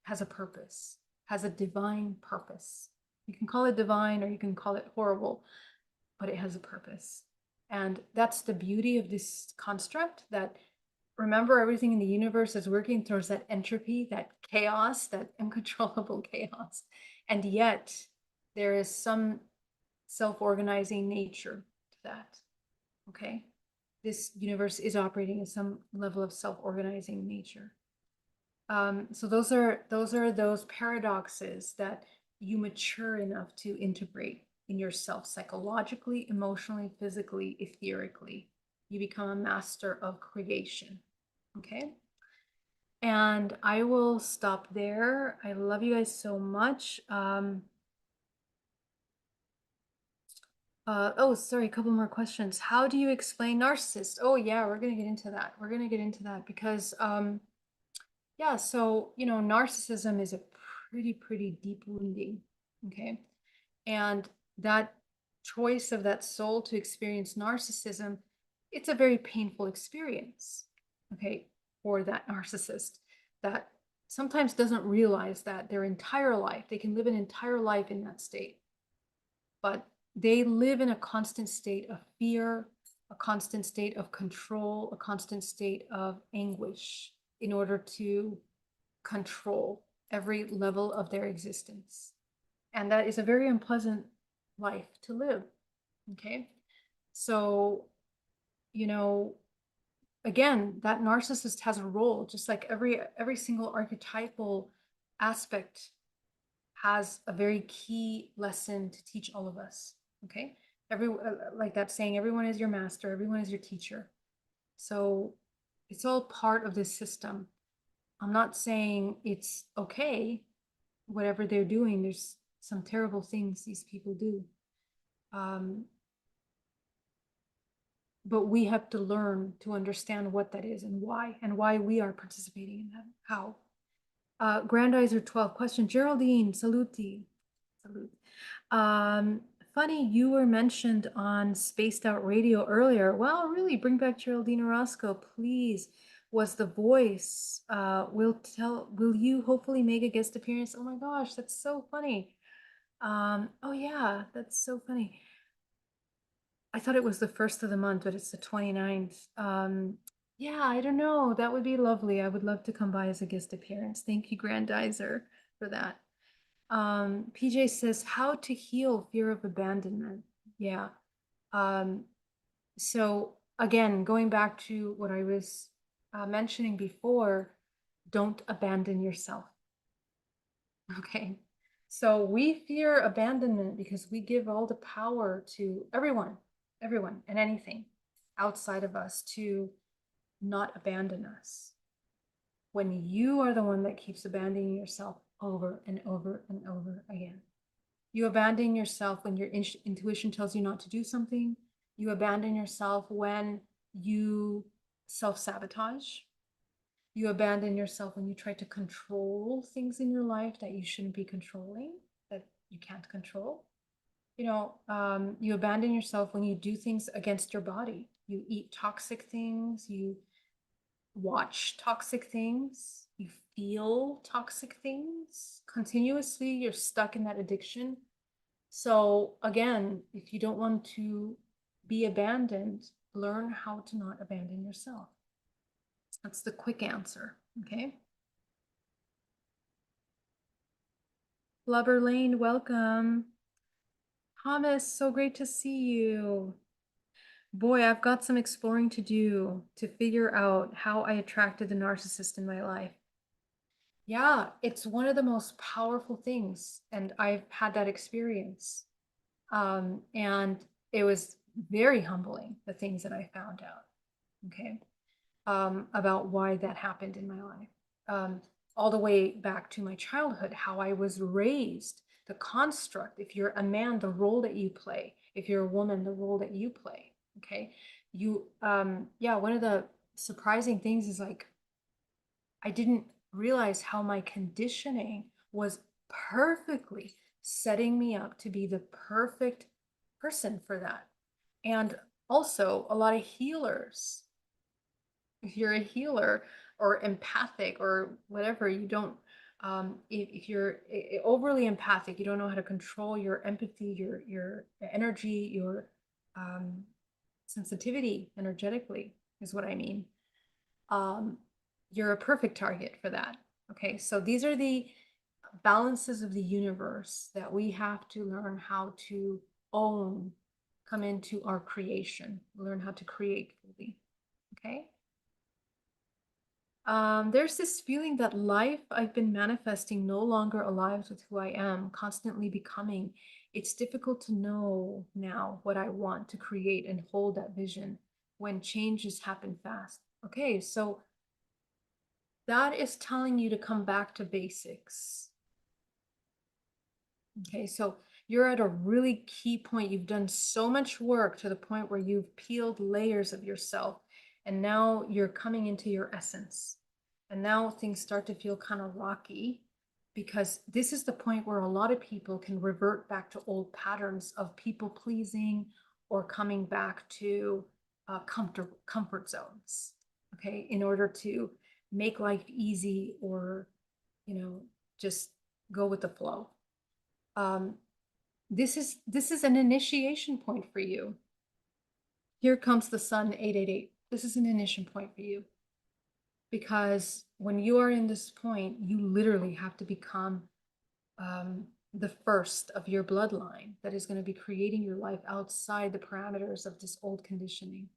has a purpose, has a divine purpose. You can call it divine or you can call it horrible, but it has a purpose. And that's the beauty of this construct, that remember, everything in the universe is working towards that entropy, that chaos, that uncontrollable chaos. And yet there is some self-organizing nature to that. Okay. this universe is operating in some level of self-organizing nature. So those are those paradoxes that you mature enough to integrate in yourself psychologically, emotionally, physically, etherically. You become a master of creation. Okay. And I will stop there. I love you guys so much. Oh, sorry, a couple more questions. How do you explain narcissist? Oh, yeah, we're gonna get into that. We're gonna get into that because yeah, so narcissism is a pretty deep wounding. Okay. And that choice of that soul to experience narcissism, it's a very painful experience, okay, for that narcissist that sometimes doesn't realize that their entire life, they can live an entire life in that state, but they live in a constant state of fear, a constant state of control, a constant state of anguish in order to control every level of their existence. And that is a very unpleasant life to live. Okay. So, you know, again, that narcissist has a role, just like every single archetypal aspect has a very key lesson to teach all of us. Okay. Like that saying, everyone is your master, everyone is your teacher. So it's all part of this system. I'm not saying it's okay, whatever they're doing. There's some terrible things these people do. Um, but we have to learn to understand what that is and why we are participating in that. How? Grandizer 12 question. Geraldine, saluti. Salute. Um, Funny, you were mentioned on Spaced Out Radio earlier. Well, really, bring back Geraldine Orozco, please. Was the voice. Will you hopefully make a guest appearance? Oh my gosh, that's so funny. Oh yeah, that's so funny. I thought it was the first of the month, but it's the 29th. Yeah, I don't know. That would be lovely. I would love to come by as a guest appearance. Thank you, Grandizer, for that. PJ says, how to heal fear of abandonment. Yeah. Um, so again, going back to what I was mentioning before, don't abandon yourself. Okay. So we fear abandonment because we give all the power to everyone and anything outside of us to not abandon us. When you are the one that keeps abandoning yourself over and over and over again. You abandon yourself when your intuition tells you not to do something. You abandon yourself when you self-sabotage. You abandon yourself when you try to control things in your life that you shouldn't be controlling, that you can't control. You abandon yourself when you do things against your body. You eat toxic things, you watch toxic things, you feel toxic things continuously. You're stuck in that addiction. So again, if you don't want to be abandoned, learn how to not abandon yourself. That's the quick answer. Okay. Blubber Lane, welcome. Thomas, so great to see you. Boy, I've got some exploring to do to figure out how I attracted the narcissist in my life. Yeah, it's one of the most powerful things, and I've had that experience. And it was very humbling, the things that I found out, okay, about why that happened in my life. All the way back to my childhood, how I was raised, the construct. If you're a man, the role that you play. If you're a woman, the role that you play. Okay. Yeah, one of the surprising things is like, I didn't realize how my conditioning was perfectly setting me up to be the perfect person for that. And also, a lot of healers, if you're a healer or empathic or whatever, you don't, if you're overly empathic, you don't know how to control your empathy, your energy, your um, sensitivity energetically, is what I mean. Um, you're a perfect target for that. Okay, so these are the balances of the universe that we have to learn how to own come into our creation, learn how to create fully. Okay. There's this feeling that life I've been manifesting no longer aligns with who I am, constantly becoming. It's difficult to know now what I want to create and hold that vision when changes happen fast. Okay, so that is telling you to come back to basics. Okay, so you're at a really key point. You've done so much work to the point where you've peeled layers of yourself, and now you're coming into your essence. And now things start to feel kind of rocky because this is the point where a lot of people can revert back to old patterns of people pleasing or coming back to comfort zones, okay, in order to make life easy or, just go with the flow. um, this is an initiation point for you. Here comes the sun 888. This is an initiation point for you because when you are in this point, you literally have to become the first of your bloodline that is going to be creating your life outside the parameters of this old conditioning.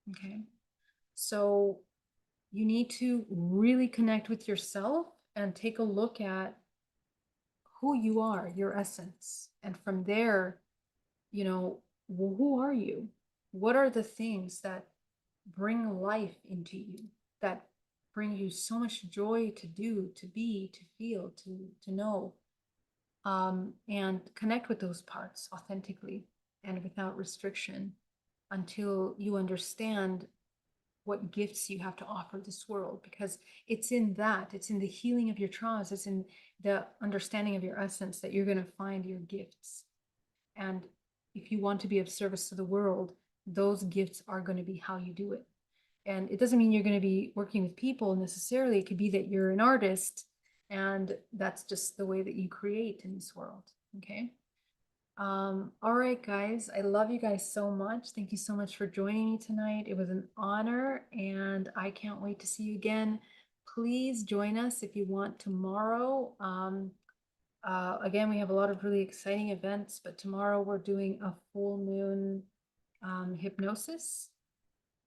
Okay, so you need to really connect with yourself and take a look at who you are, your essence. And from there, who are you? What are the things that bring life into you, that bring you so much joy to do, to be, to feel, to know? And connect with those parts authentically and without restriction until you understand what gifts you have to offer this world, because it's in the healing of your traumas, it's in the understanding of your essence that you're going to find your gifts. And if you want to be of service to the world, those gifts are going to be how you do it. And it doesn't mean you're going to be working with people necessarily. It could be that you're an artist and that's just the way that you create in this world. Okay. All right, guys, I love you guys so much. Thank you so much for joining me tonight. It was an honor, and I can't wait to see you again. Please join us if you want tomorrow. Again, we have a lot of really exciting events, but tomorrow we're doing a full moon hypnosis,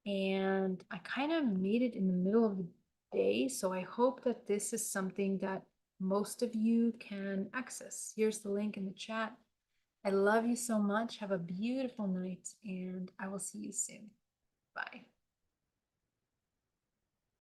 and I kind of made it in the middle of the day, so I hope that this is something that most of you can access. Here's the link in the chat. I love you so much. Have a beautiful night, and I will see you soon. Bye.